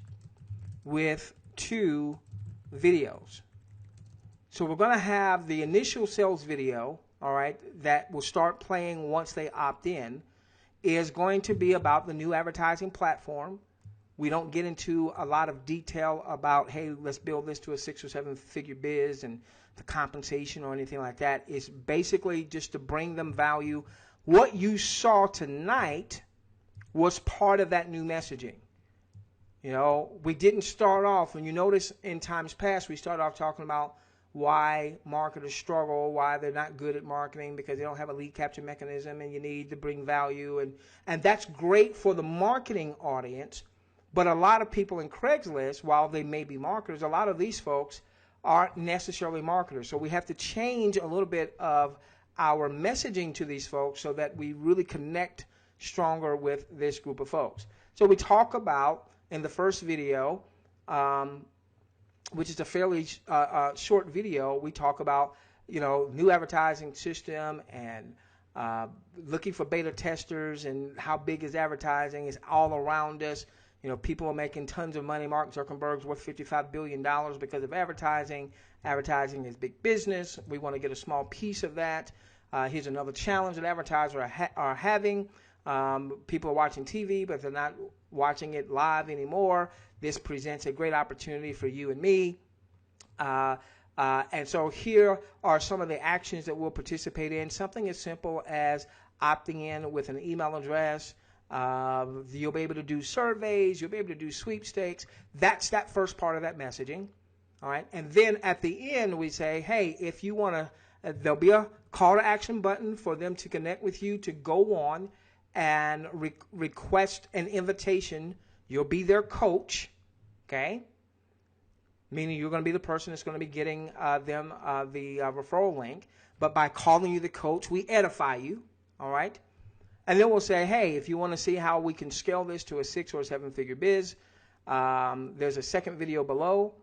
with two videos. So we're going to have the initial sales video, all right, that will start playing once they opt in, is going to be about the new advertising platform. We don't get into a lot of detail about, hey, let's build this to a 6 or 7 figure biz and the compensation or anything like that. It's basically just to bring them value. What you saw tonight was part of that new messaging. We didn't start off, and you notice in times past, we started off talking about why marketers struggle, why they're not good at marketing because they don't have a lead capture mechanism and you need to bring value. And that's great for the marketing audience, but a lot of people in Craigslist, while they may be marketers, a lot of these folks aren't necessarily marketers. So we have to change a little bit of our messaging to these folks so that we really connect stronger with this group of folks. So we talk about, in the first video, which is a fairly short video, we talk about, new advertising system and looking for beta testers and how big is advertising is all around us. People are making tons of money. Mark Zuckerberg's worth $55 billion because of advertising. Advertising is big business. We want to get a small piece of that. Here's another challenge that advertisers are having. People are watching TV, but they're not watching it live anymore. This presents a great opportunity for you and me. And so here are some of the actions that we'll participate in. Something as simple as opting in with an email address. You'll be able to do surveys. You'll be able to do sweepstakes. That's that first part of that messaging. All right. And then at the end, we say, hey, if you want to, there'll be a call to action button for them to connect with you to go on and request an invitation. You'll be their coach. Okay. meaning you're going to be the person that's going to be getting them the referral link. But by calling you the coach, we edify you, all right? And then we'll say, hey, if you want to see how we can scale this to a 6 or 7 figure biz, there's a second video below.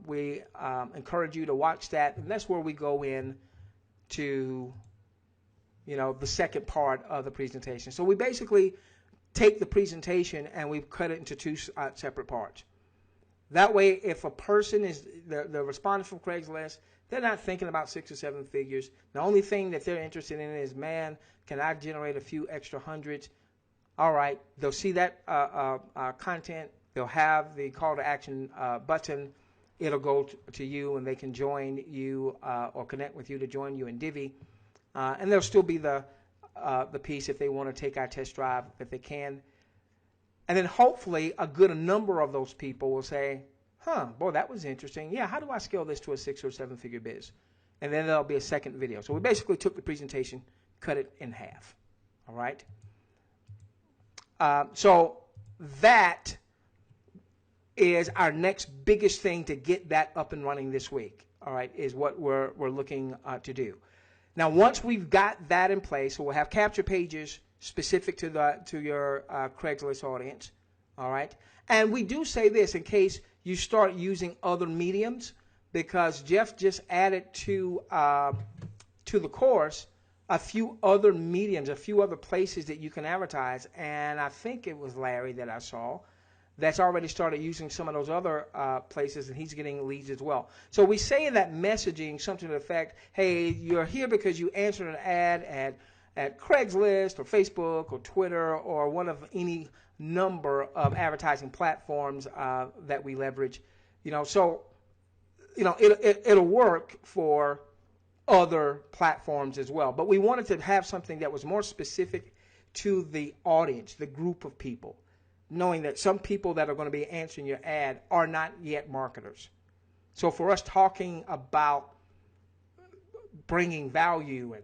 We encourage you to watch that, and that's where we go in to, the second part of the presentation. So we basically take the presentation and we cut it into 2 separate parts. That way, if a person is the respondent from Craigslist, they're not thinking about 6 or 7 figures. The only thing that they're interested in is, man, can I generate a few extra hundreds? All right, they'll see that content. They'll have the call to action button. It'll go to you, and they can join you or connect with you to join you in Divee. And there'll still be the piece if they want to take our test drive, if they can. And then hopefully a good number of those people will say, boy, that was interesting. Yeah, how do I scale this to a 6 or 7 figure biz? And then there'll be a second video. So we basically took the presentation, cut it in half. All right? So that is our next biggest thing to get that up and running this week. All right, is what we're looking to do. Now, once we've got that in place, so we'll have capture pages specific to your Craigslist audience. All right, and we do say this in case you start using other mediums, because Jeff just added to the course a few other mediums, a few other places that you can advertise, and I think it was Larry that I saw that's already started using some of those other places, and he's getting leads as well. So we say in that messaging something to the effect, hey, you're here because you answered an ad at Craigslist or Facebook or Twitter or one of any number of advertising platforms that we leverage. So it'll work for other platforms as well. But we wanted to have something that was more specific to the audience, the group of people, knowing that some people that are going to be answering your ad are not yet marketers. So for us talking about bringing value and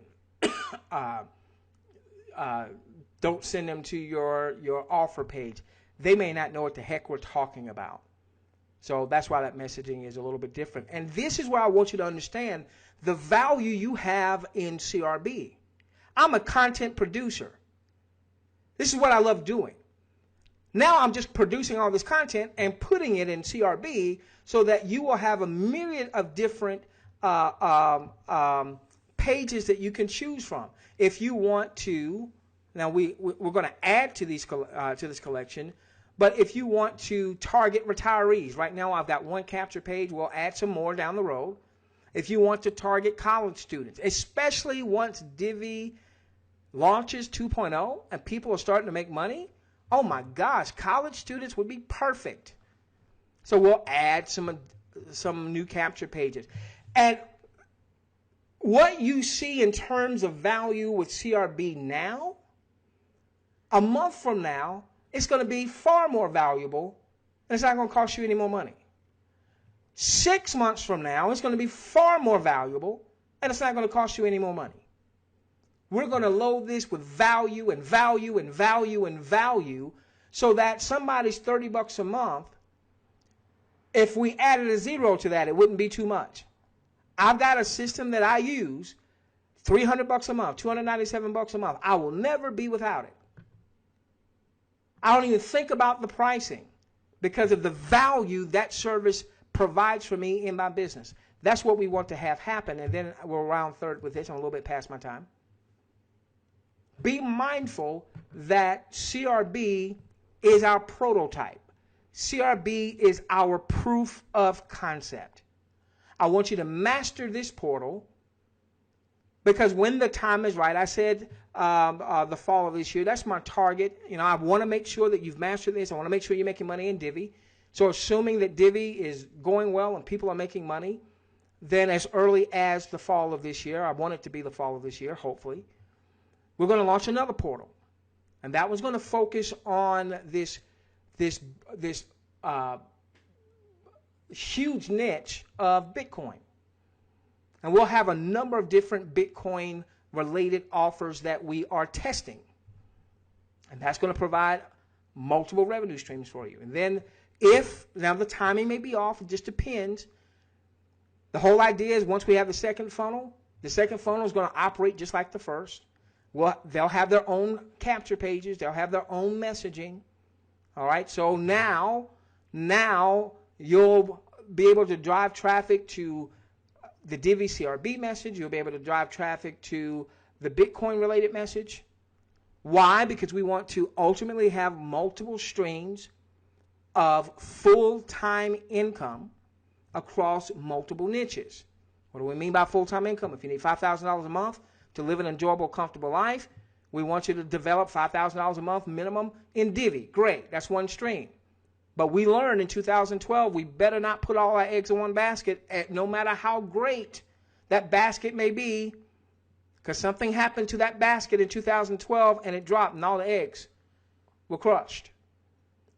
don't send them to your offer page, they may not know what the heck we're talking about. So that's why that messaging is a little bit different. And this is where I want you to understand the value you have in CRB. I'm a content producer. This is what I love doing. Now I'm just producing all this content and putting it in CRB so that you will have a myriad of different pages that you can choose from. If you want to, now we're going to add to this collection, but if you want to target retirees, right now I've got one capture page. We'll add some more down the road. If you want to target college students, especially once Divee launches 2.0 and people are starting to make money, oh my gosh, college students would be perfect. So we'll add some new capture pages. And what you see in terms of value with CRB now, a month from now, it's going to be far more valuable, and it's not going to cost you any more money. 6 months from now, it's going to be far more valuable, and it's not going to cost you any more money. We're going to load this with value and value and value and value so that somebody's $30 a month, if we added a zero to that, it wouldn't be too much. I've got a system that I use, $300 a month, $297 a month. I will never be without it. I don't even think about the pricing because of the value that service provides for me in my business. That's what we want to have happen, and then we'll round third with this. I'm a little bit past my time. Be mindful that CRB is our prototype. CRB is our proof of concept. I want you to master this portal because when the time is right, I said the fall of this year, that's my target. I want to make sure that you've mastered this. I want to make sure you're making money in Divee. So assuming that Divee is going well and people are making money, then as early as the fall of this year, I want it to be the fall of this year, hopefully, we're going to launch another portal. And that was going to focus on this huge niche of Bitcoin. And we'll have a number of different Bitcoin-related offers that we are testing. And that's going to provide multiple revenue streams for you. And then Now the timing may be off, it just depends. The whole idea is once we have the second funnel is going to operate just like the first. Well, they'll have their own capture pages, they'll have their own messaging. All right, so now you'll be able to drive traffic to the Divee CRB message. You'll be able to drive traffic to the Bitcoin related message. Why? Because we want to ultimately have multiple streams of full-time income across multiple niches. What do we mean by full-time income? If you need $5,000 a month to live an enjoyable, comfortable life, we want you to develop $5,000 a month minimum in Divee. Great, that's one stream. But we learned in 2012 we better not put all our eggs in one basket, no matter how great that basket may be, because something happened to that basket in 2012 and it dropped and all the eggs were crushed.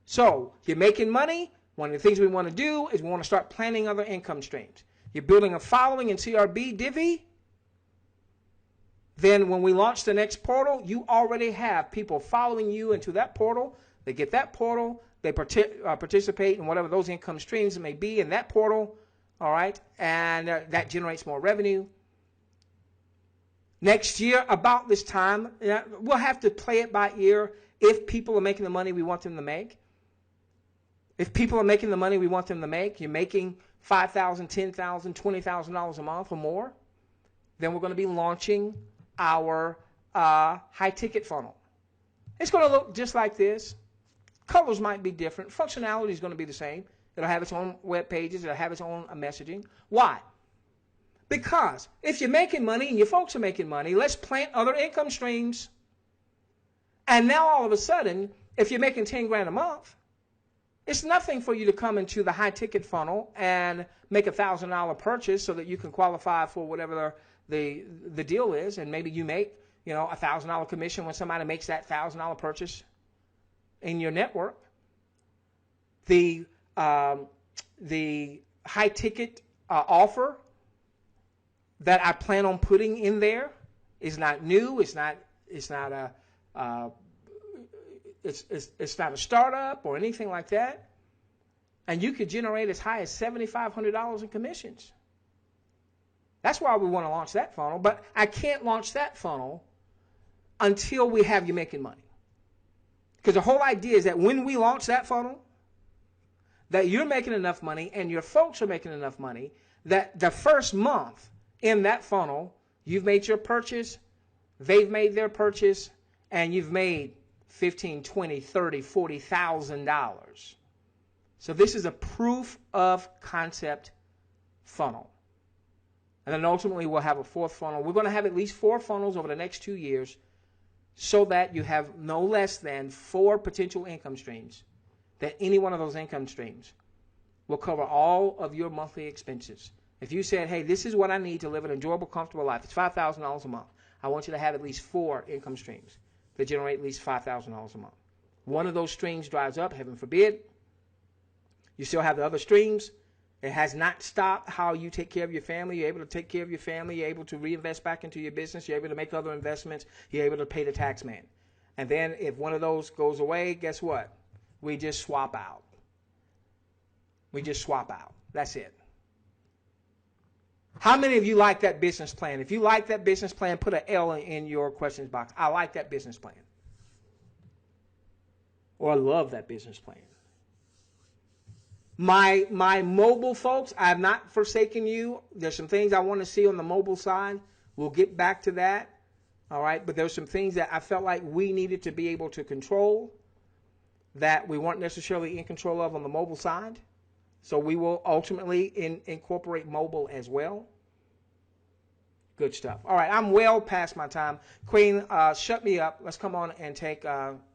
So you're making money. One of the things we want to do is we want to start planning other income streams. You're building a following in CRB, Divee. Then when we launch the next portal, you already have people following you into that portal. They get that portal. They participate in whatever those income streams may be in that portal. All right. And that generates more revenue. Next year, about this time, we'll have to play it by ear. If people are making the money we want them to make. If people are making the money we want them to make, you're making $5,000, $10,000, $20,000 a month or more, then we're going to be launching our high-ticket funnel. It's going to look just like this. Colors might be different. Functionality is going to be the same. It'll have its own web pages. It'll have its own messaging. Why? Because if you're making money and your folks are making money, let's plant other income streams. And now all of a sudden, if you're making 10 grand a month, it's nothing for you to come into the high ticket funnel and make $1,000 purchase so that you can qualify for whatever the deal is, and maybe you make $1,000 commission when somebody makes that $1,000 purchase in your network. The high ticket offer that I plan on putting in there is not new. It's not a startup or anything like that. And you could generate as high as $7,500 in commissions. That's why we want to launch that funnel. But I can't launch that funnel until we have you making money. Because the whole idea is that when we launch that funnel, that you're making enough money and your folks are making enough money that the first month in that funnel, you've made your purchase, they've made their purchase, and you've made $15,000, $20,000, $30,000, $40,000. So this is a proof of concept funnel. And then ultimately we'll have a fourth funnel. We're going to have at least 4 funnels over the next 2 years so that you have no less than 4 potential income streams, that any one of those income streams will cover all of your monthly expenses. If you said, hey, this is what I need to live an enjoyable, comfortable life, it's $5,000 a month. I want you to have at least 4 income streams that generate at least $5,000 a month. One of those streams dries up, heaven forbid. You still have the other streams. It has not stopped how you take care of your family. You're able to take care of your family. You're able to reinvest back into your business. You're able to make other investments. You're able to pay the tax man. And then if one of those goes away, guess what? We just swap out. We just swap out. That's it. How many of you like that business plan? If you like that business plan, put an L in your questions box. I like that business plan. Or I love that business plan. My mobile folks, I have not forsaken you. There's some things I want to see on the mobile side. We'll get back to that. All right, but there's some things that I felt like we needed to be able to control that we weren't necessarily in control of on the mobile side. So we will ultimately incorporate mobile as well. Good stuff. All right, I'm well past my time. Queen, shut me up. Let's come on and take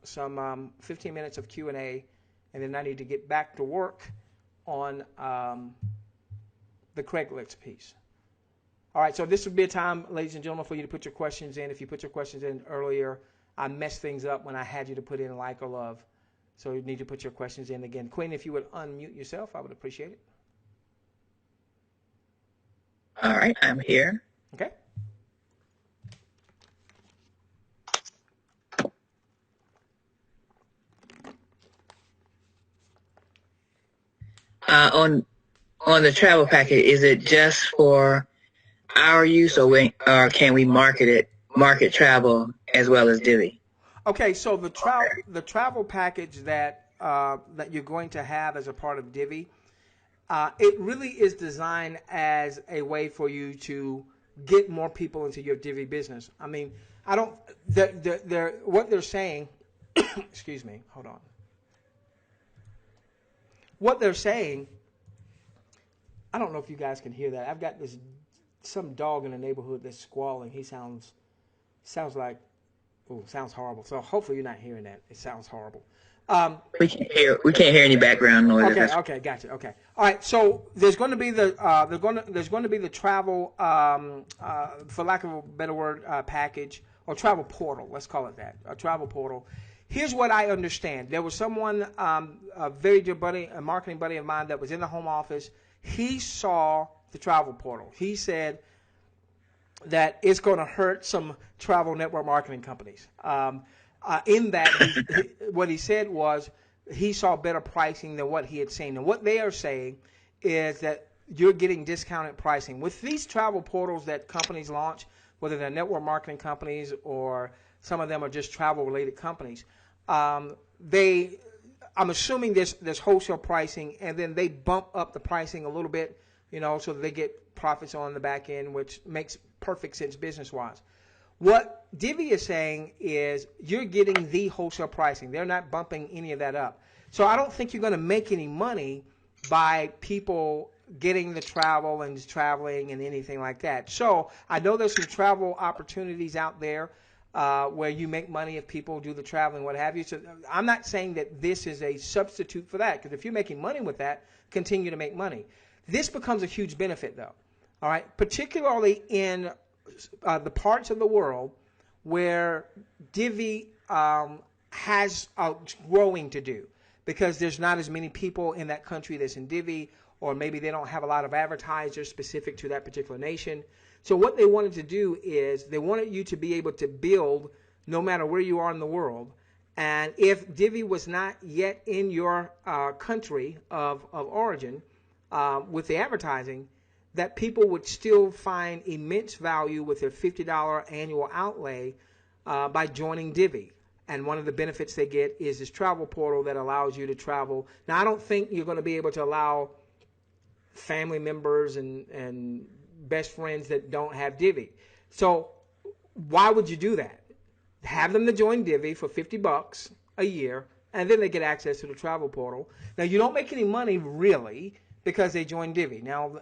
some 15 minutes of Q&A, and then I need to get back to work on the Craigslist piece. All right, so this would be a time, ladies and gentlemen, for you to put your questions in. If you put your questions in earlier, I messed things up when I had you to put in like or love. So you need to put your questions in again. Queen, if you would unmute yourself, I would appreciate it. All right, I'm here. Okay. On the travel packet, is it just for our use, or can we market travel as well as Divvee? Okay, so the travel package that that you're going to have as a part of Divvee, it really is designed as a way for you to get more people into your Divvee business. I mean, I don't. What they're saying. Excuse me. Hold on. What they're saying. I don't know if you guys can hear that. I've got some dog in the neighborhood that's squalling. He sounds like. Oh, sounds horrible. So hopefully you're not hearing that. It sounds horrible. We can't hear any background noise. Okay, gotcha. Okay, all right. So there's going to be the travel, for lack of a better word, package or travel portal. Let's call it that, a travel portal. Here's what I understand. There was someone, a very dear buddy, a marketing buddy of mine, that was in the home office. He saw the travel portal. He said that it's going to hurt some travel network marketing companies. In that, what he said was he saw better pricing than what he had seen. And what they are saying is that you're getting discounted pricing. With these travel portals that companies launch, whether they're network marketing companies or some of them are just travel-related companies, I'm assuming there's wholesale pricing, and then they bump up the pricing a little bit, so that they get profits on the back end, which makes perfect sense business-wise. What Divvee is saying is you're getting the wholesale pricing. They're not bumping any of that up. So I don't think you're going to make any money by people getting the travel and traveling and anything like that. So I know there's some travel opportunities out there where you make money if people do the traveling, what have you. So I'm not saying that this is a substitute for that, because if you're making money with that, continue to make money. This becomes a huge benefit, though. All right, particularly in the parts of the world where Divvee has growing to do, because there's not as many people in that country that's in Divvee, or maybe they don't have a lot of advertisers specific to that particular nation. So what they wanted to do is they wanted you to be able to build no matter where you are in the world. And if Divvee was not yet in your country of origin with the advertising, that people would still find immense value with their $50 annual outlay by joining Divvee. And one of the benefits they get is this travel portal that allows you to travel. Now, I don't think you're going to be able to allow family members and best friends that don't have Divvee. So why would you do that? Have them to join Divvee for $50 a year, and then they get access to the travel portal. Now, you don't make any money really because they join Divvee. Now,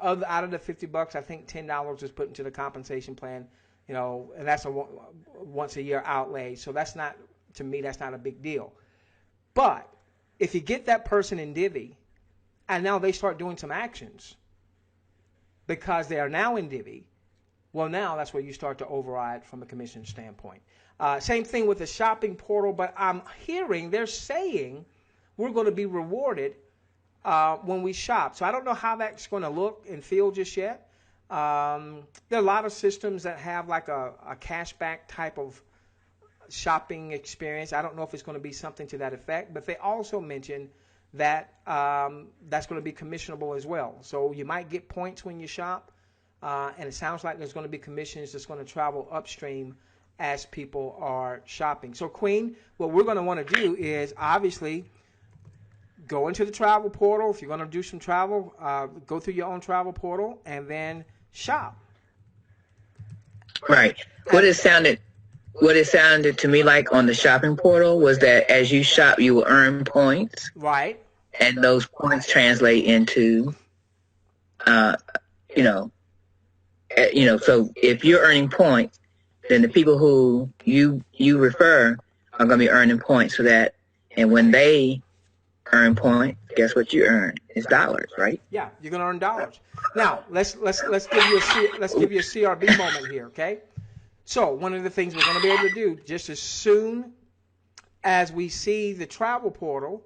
out of the $50, I think $10 is put into the compensation plan, and that's a once a year outlay. So that's not, to me, that's not a big deal. But if you get that person in Divvee, and now they start doing some actions because they are now in Divvee, well, now that's where you start to override from a commission standpoint. Same thing with the shopping portal, but I'm hearing they're saying we're going to be rewarded when we shop. So I don't know how that's going to look and feel just yet. There are a lot of systems that have like a cashback type of shopping experience. I don't know if it's going to be something to that effect, but they also mentioned that that's going to be commissionable as well. So you might get points when you shop, and it sounds like there's going to be commissions that's going to travel upstream as people are shopping. So, Queen, what we're going to want to do is obviously go into the travel portal. If you're going to do some travel, go through your own travel portal and then shop. Right. What it sounded to me like on the shopping portal was that as you shop, you will earn points. Right. And those points translate into, so if you're earning points, then the people who you refer are going to be earning points for that. And when they earn points, guess what you earn? It's dollars, right? Yeah, you're going to earn dollars. Now, let's give you a CRB moment here, okay? So one of the things we're going to be able to do just as soon as we see the travel portal,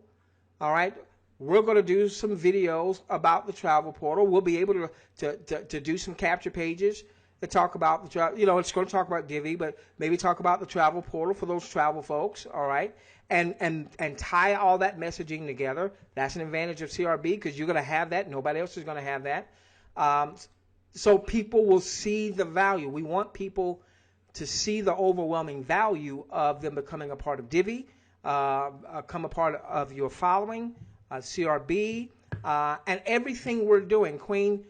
all right, we're going to do some videos about the travel portal. We'll be able to do some capture pages, that talk about it's going to talk about Divee, but maybe talk about the travel portal for those travel folks, all right? And tie all that messaging together. That's an advantage of CRB because you're going to have that. Nobody else is going to have that. So people will see the value. We want people to see the overwhelming value of them becoming a part of Divee, become a part of your following, CRB, and everything we're doing, Queen.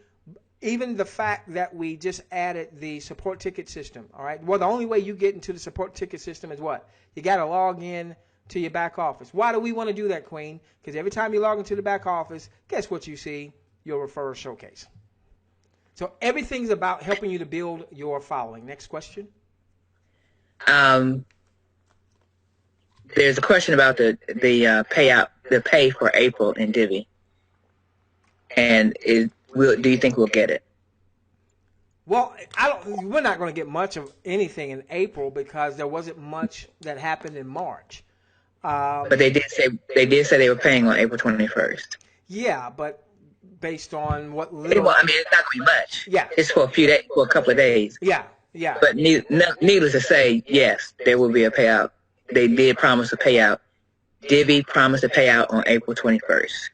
Even the fact that we just added the support ticket system, all right? Well, the only way you get into the support ticket system is what? You got to log in to your back office. Why do we want to do that, Queen? Because every time you log into the back office, guess what you see? Your referrer showcase. So everything's about helping you to build your following. Next question. There's a question about the payout, the pay for April in Divee. And do you think we'll get it? Well, we're not going to get much of anything in April because there wasn't much that happened in March. But they did say they were paying on April 21st. Yeah, but based on what little... Well, I mean, it's not going to be much. Yeah. It's for a few days, for a couple of days. Yeah, yeah. But needless to say, yes, there will be a payout. They did promise a payout. Divee promised a payout on April 21st.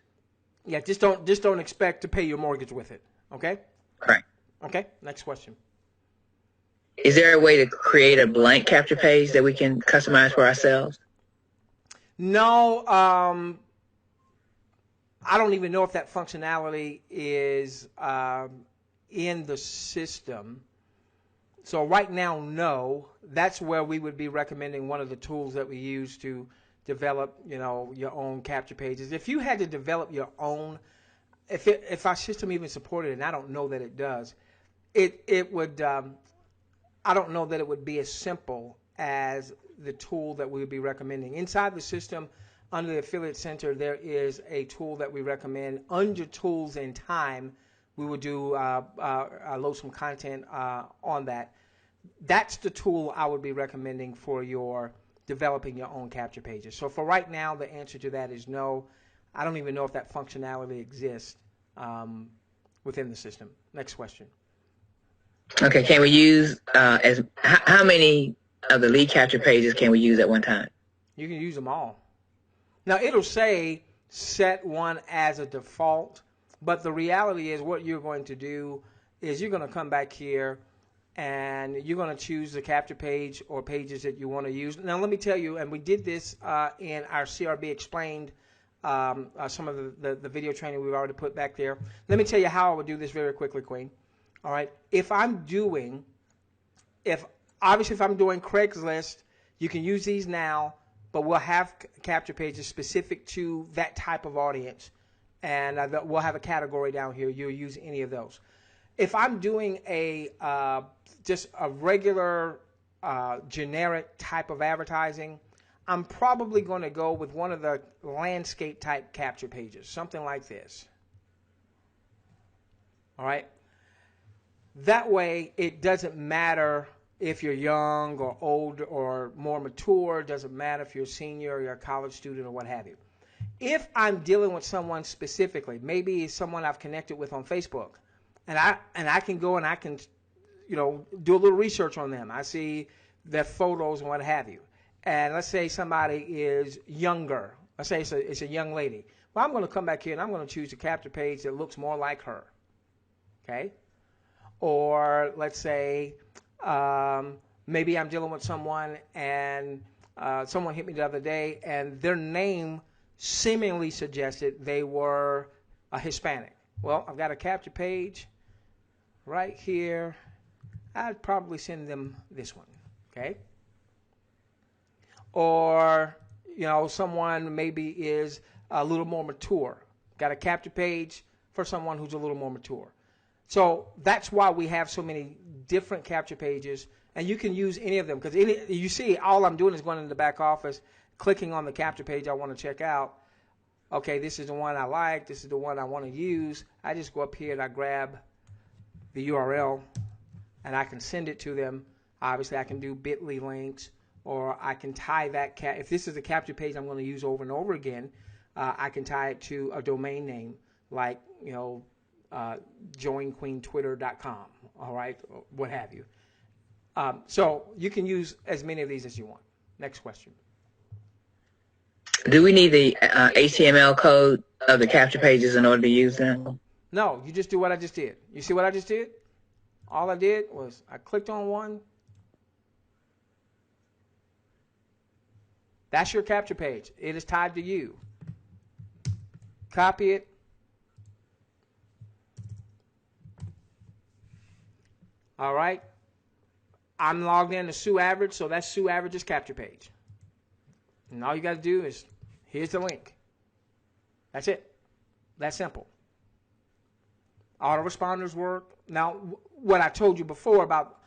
Yeah, just don't expect to pay your mortgage with it, okay? Right. Okay, next question. Is there a way to create a blank capture page that we can customize for ourselves? No, I don't even know if that functionality is in the system. So right now, no. That's where we would be recommending one of the tools that we use to develop, your own capture pages. If you had to develop your own, if our system even supported it, and I don't know that it does, it would. I don't know that it would be as simple as the tool that we would be recommending. Inside the system, under the Affiliate Center, there is a tool that we recommend. Under Tools and Time, we would do load some content on that. That's the tool I would be recommending for your developing your own capture pages. So for right now, the answer to that is no. I don't even know if that functionality exists within the system. Next question. Okay, can we use how many of the lead capture pages can we use at one time? You can use them all. Now it'll say set one as a default, but the reality is what you're going to do is you're going to come back here and you're going to choose the capture page or pages that you want to use. Now let me tell you, and we did this in our CRB Explained, some of the video training we've already put back there. Let me tell you how I would do this very quickly, Queen. All right, if I'm doing Craigslist, you can use these now, but we'll have capture pages specific to that type of audience, and we'll have a category down here. You'll use any of those. If I'm doing just a regular generic type of advertising, I'm probably going to go with one of the landscape type capture pages, something like this. All right. That way, it doesn't matter if you're young or old or more mature. It doesn't matter if you're a senior or you're a college student or what have you. If I'm dealing with someone specifically, maybe someone I've connected with on Facebook, and I can go and I can, do a little research on them. I see their photos and what have you. And let's say somebody is younger. Let's say it's a young lady. Well, I'm going to come back here and I'm going to choose a capture page that looks more like her. Okay? Or let's say maybe I'm dealing with someone and someone hit me the other day and their name seemingly suggested they were a Hispanic. Well, I've got a capture page right here. I'd probably send them this one. Okay? Or, someone maybe is a little more mature. Got a capture page for someone who's a little more mature. So that's why we have so many different capture pages, and you can use any of them because you see all I'm doing is going into the back office, clicking on the capture page I want to check out. Okay, this is the one I like. This is the one I want to use. I just go up here and I grab the URL, and I can send it to them. Obviously, I can do bit.ly links, or I can tie that if this is a capture page I'm going to use over and over again, I can tie it to a domain name like joinqueentwitter.com, all right, what have you. So you can use as many of these as you want. Next question. Do we need the HTML code of the capture pages in order to use them? No, you just do what I just did. You see what I just did? All I did was I clicked on one. That's your capture page. It is tied to you. Copy it. All right. I'm logged in to Sue Average, so that's Sue Average's capture page. And all you got to do is, here's the link. That's it. That's simple. Autoresponders work. Now, what I told you before about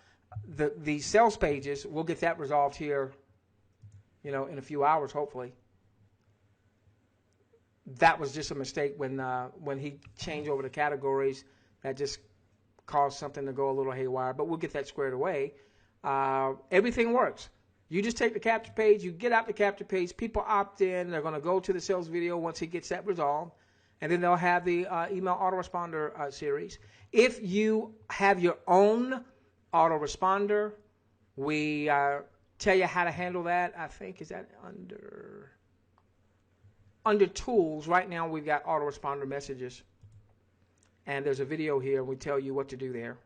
the sales pages, we'll get that resolved here, in a few hours, hopefully. That was just a mistake when he changed over the categories. That just caused something to go a little haywire, but we'll get that squared away. Everything works. You just take the capture page, you get out the capture page, people opt in, they're going to go to the sales video once he gets that resolved, and then they'll have the email autoresponder series. If you have your own autoresponder, we tell you how to handle that. I think, is that under tools? Right now we've got autoresponder messages, and there's a video here, and we tell you what to do there.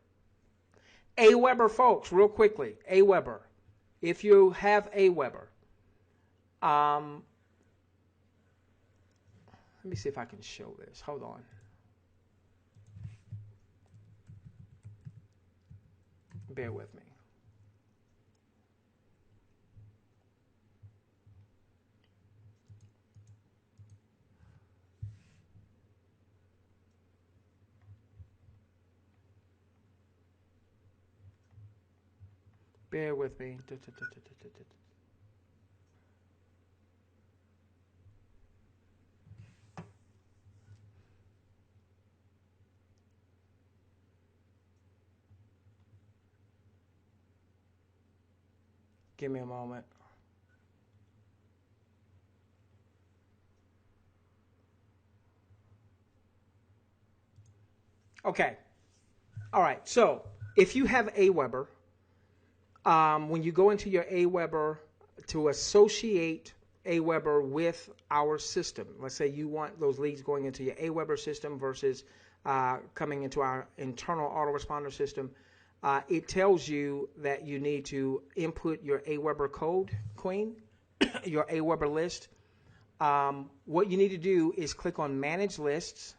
Aweber, folks, real quickly, Aweber. If you have Aweber, let me see if I can show this. Hold on. Bear with me. Bear with me. Give me a moment. Okay. All right. So if you have Aweber, when you go into your Aweber to associate Aweber with our system, let's say you want those leads going into your Aweber system versus coming into our internal autoresponder system, it tells you that you need to input your Aweber code, Queen, your Aweber list. What you need to do is click on Manage Lists,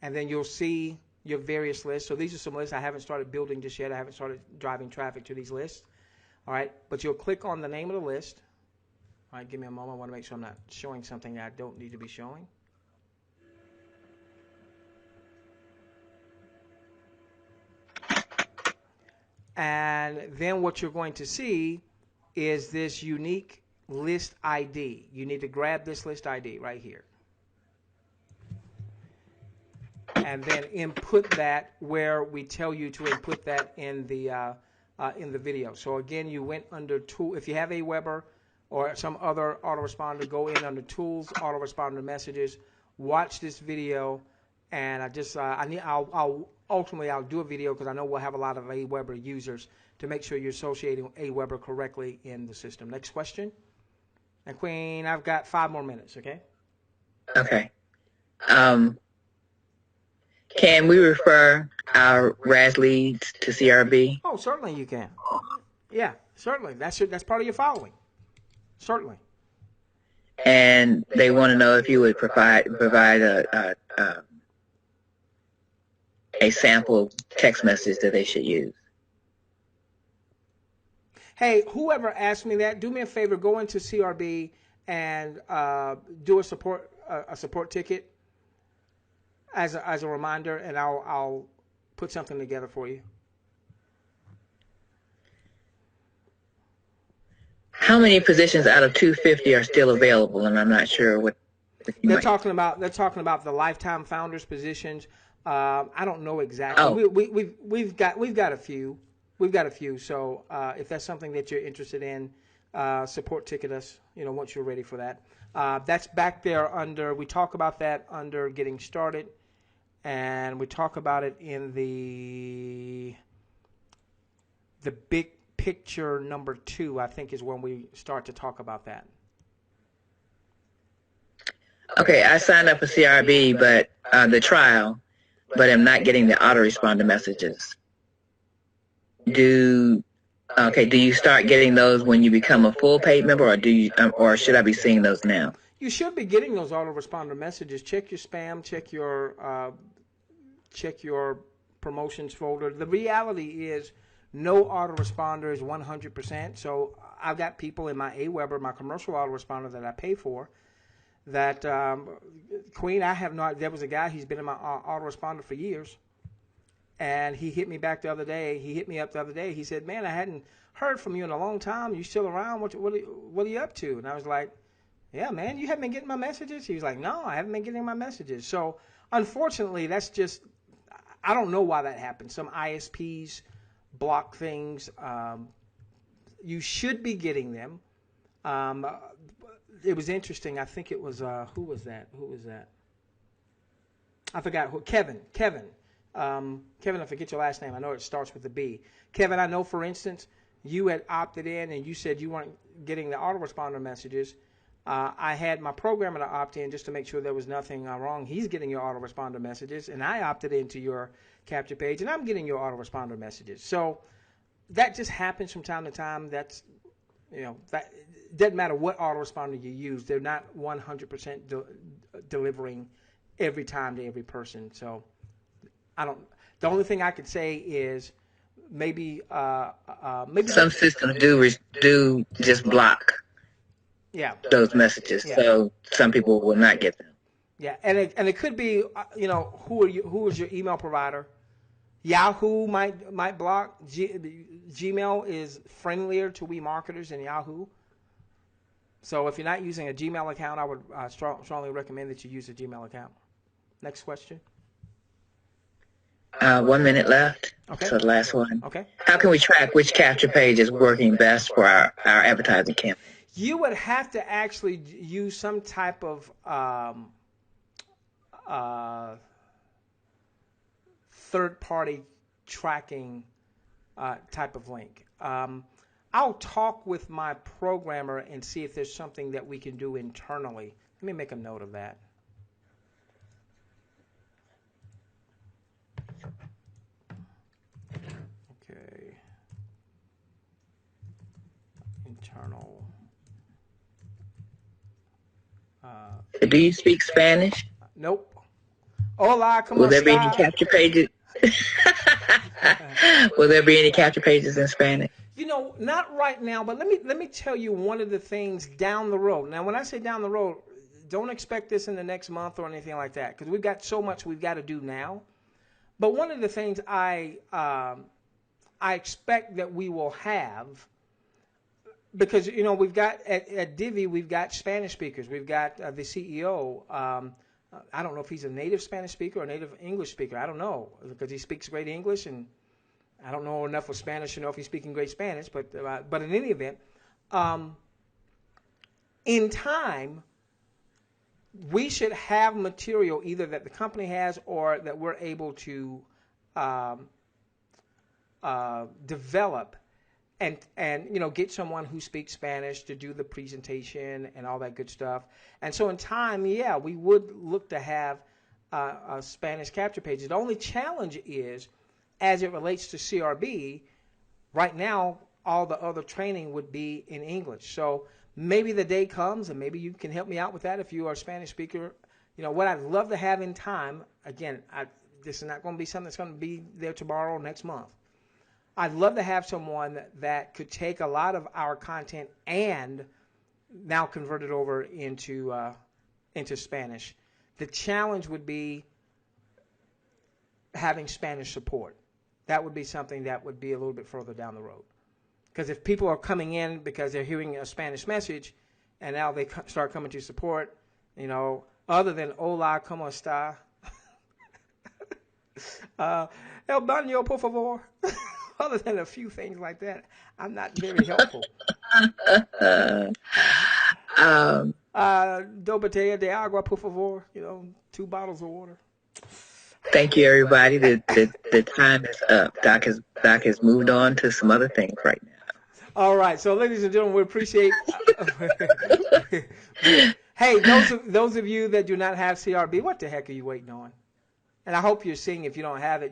and then you'll see your various lists. So these are some lists I haven't started building just yet. I haven't started driving traffic to these lists. All right, but you'll click on the name of the list. All right, give me a moment. I want to make sure I'm not showing something that I don't need to be showing. And then what you're going to see is this unique list ID. You need to grab this list ID right here. And then input that where we tell you to input that in the video. So again, you went under tool. If you have Aweber or some other autoresponder, go in under tools, autoresponder messages, watch this video, and I'll ultimately do a video because I know we'll have a lot of Aweber users to make sure you're associating Aweber correctly in the system. Next question. And Queen, I've got 5 more minutes. Okay. Okay. Can we refer our RAS leads to CRB? Oh, certainly you can. Yeah, certainly. That's part of your following. Certainly. And they want to know if you would provide a sample text message that they should use. Hey, whoever asked me that, do me a favor, go into CRB and do a support ticket as a reminder, and I'll put something together for you. How many positions out of 250 are still available? And I'm not sure what they're talking about. They're talking about the lifetime founders positions. I don't know exactly. Oh. We've got a few. We've got a few. So if that's something that you're interested in, support ticket us. Once you're ready for that. That's back there under. We talk about that under getting started, and we talk about it in the big picture number 2, I think, is when we start to talk about that. Okay, I signed up for CRB, but the trial, but I'm not getting the autoresponder messages. Do you start getting those when you become a full paid member, or should I be seeing those now? You should be getting those autoresponder messages. Check your spam. Check your promotions folder. The reality is, no autoresponder is 100%. So I've got people in my AWeber, my commercial autoresponder that I pay for, that Queen, there was a guy, he's been in my autoresponder for years, and he hit me up the other day. He said, man, I hadn't heard from you in a long time. You still around? What are you up to? And I was like, yeah, man, you haven't been getting my messages? He was like, no, I haven't been getting my messages. So unfortunately, that's just, I don't know why that happens. Some ISPs block things. You should be getting them. It was interesting. I think it was, who was that? I forgot who. Kevin, I forget your last name. I know it starts with a B. Kevin, I know, for instance, you had opted in and you said you weren't getting the autoresponder messages. I had my programmer to opt in just to make sure there was nothing wrong. He's getting your autoresponder messages, and I opted into your capture page, and I'm getting your autoresponder messages. So that just happens from time to time. That doesn't matter what autoresponder you use. They're not 100% delivering every time to every person. So the only thing I could say is maybe some systems do just block those messages, so some people will not get them. Yeah, and it could be who is your email provider. Yahoo might block. Gmail is friendlier to we marketers than Yahoo. So if you're not using a Gmail account, I would strongly recommend that you use a Gmail account. Next question. 1 minute left. Okay. So the last one. Okay. How can we track which capture page is working best for our advertising campaign? You would have to actually use some type of third-party tracking type of link. I'll talk with my programmer and see if there's something that we can do internally. Let me make a note of that. Okay. Internal. Do you speak Spanish? Nope. Hola, ¿cómo Will there be any está? capture pages? Will there be any capture pages in Spanish? Not right now, but let me tell you one of the things down the road. Now, when I say down the road, don't expect this in the next month or anything like that, because we've got so much we've got to do now. But one of the things I expect that we will have, because we've got at Divee, we've got Spanish speakers. We've got the CEO. I don't know if he's a native Spanish speaker or a native English speaker. I don't know, because he speaks great English, and I don't know enough of Spanish to know if he's speaking great Spanish. But in any event, in time, we should have material either that the company has or that we're able to develop and get someone who speaks Spanish to do the presentation and all that good stuff. And so in time, we would look to have a Spanish capture page. The only challenge is, as it relates to CRB, right now all the other training would be in English. So maybe the day comes, and maybe you can help me out with that if you are a Spanish speaker. What I'd love to have in time, again, this is not going to be something that's going to be there tomorrow or next month. I'd love to have someone that could take a lot of our content and now convert it over into Spanish. The challenge would be having Spanish support. That would be something that would be a little bit further down the road. Because if people are coming in because they're hearing a Spanish message, and now they start coming to support, other than hola, ¿cómo está? El baño, por favor. Other than a few things like that, I'm not very helpful. Dos botellas de agua, por favor. 2 bottles of water. Thank you, everybody. The time is up. Doc has moved on to some other things right now. All right. So, ladies and gentlemen, we appreciate. Hey, those of you that do not have CRB, what the heck are you waiting on? And I hope you're seeing if you don't have it,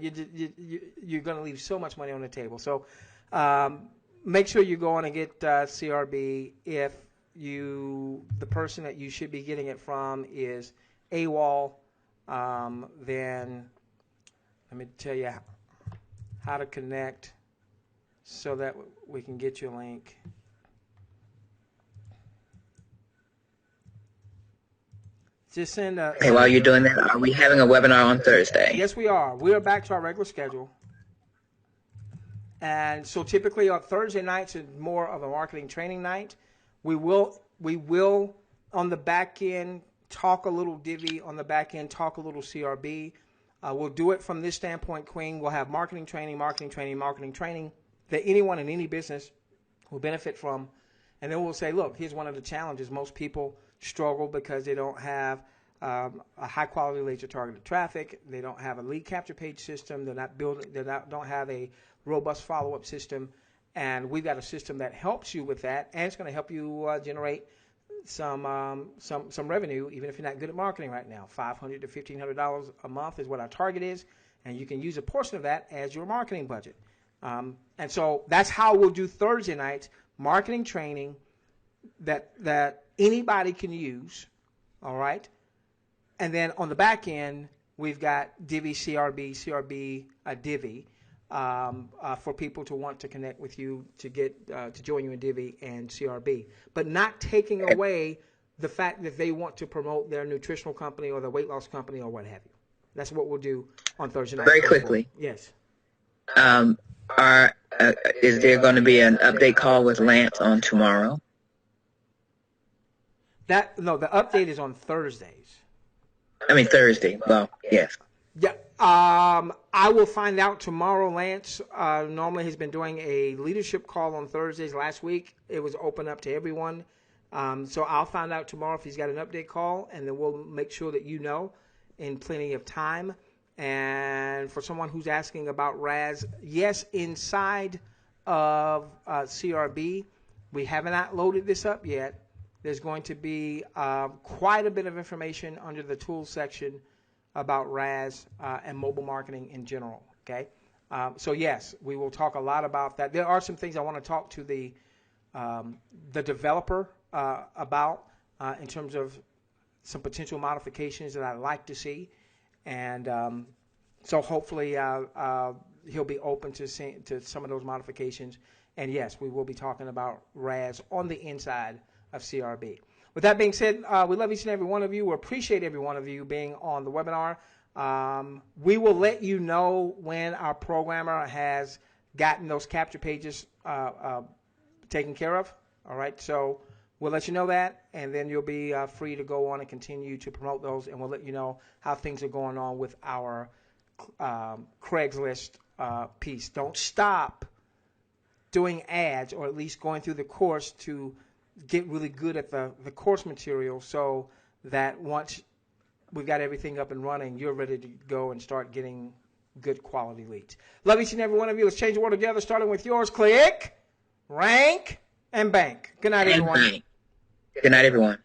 you're going to leave so much money on the table. So make sure you go on and get CRB. If the person that you should be getting it from is AWOL, then let me tell you how to connect so that we can get you a link. Just send a. Hey, while you're doing that, are we having a webinar on Thursday? Yes, we are. We are back to our regular schedule. And so typically on Thursday nights is more of a marketing training night. We will on the back end talk a little Divvee, on the back end talk a little CRB. We'll do it from this standpoint, Queen. We'll have marketing training that anyone in any business will benefit from. And then we'll say, look, here's one of the challenges. Most people struggle because they don't have a high-quality laser-targeted traffic. They don't have a lead capture page system. They're not building. Don't have a robust follow-up system. And we've got a system that helps you with that, and it's going to help you generate some revenue, even if you're not good at marketing right now. $500 to $1,500 a month is what our target is, and you can use a portion of that as your marketing budget. And so that's how we'll do Thursday nights, marketing training that anybody can use, all right? And then on the back end, we've got Divvee, CRB, Divvee, for people to want to connect with you, to get to join you in Divvee and CRB, but not taking away the fact that they want to promote their nutritional company or their weight loss company or what have you. That's what we'll do on Thursday night. Very quickly. Yes. Is there going to be an update call with Lance on tomorrow? No, the update is on Thursdays. I mean Thursday. Well, yes. Yeah. I will find out tomorrow. Lance normally has been doing a leadership call on Thursdays. Last week it was open up to everyone. So I'll find out tomorrow if he's got an update call, and then we'll make sure that you know in plenty of time. And for someone who's asking about RAS, yes, inside of CRB, we have not loaded this up yet. There's going to be quite a bit of information under the tools section about RAS and mobile marketing in general, okay? So yes, we will talk a lot about that. There are some things I want to talk to the developer about in terms of some potential modifications that I'd like to see. And so hopefully he'll be open to some of those modifications. And yes, we will be talking about RAS on the inside of CRB. With that being said, we love each and every one of you. We appreciate every one of you being on the webinar. We will let you know when our programmer has gotten those capture pages taken care of. All right, so we'll let you know that, and then you'll be free to go on and continue to promote those, and we'll let you know how things are going on with our Craigslist piece. Don't stop doing ads, or at least going through the course to get really good at the course material, so that once we've got everything up and running, you're ready to go and start getting good quality leads. Love each and every one of you. Let's change the world together, starting with yours. Click, rank, and bank. Good night, everyone. Good night, everyone.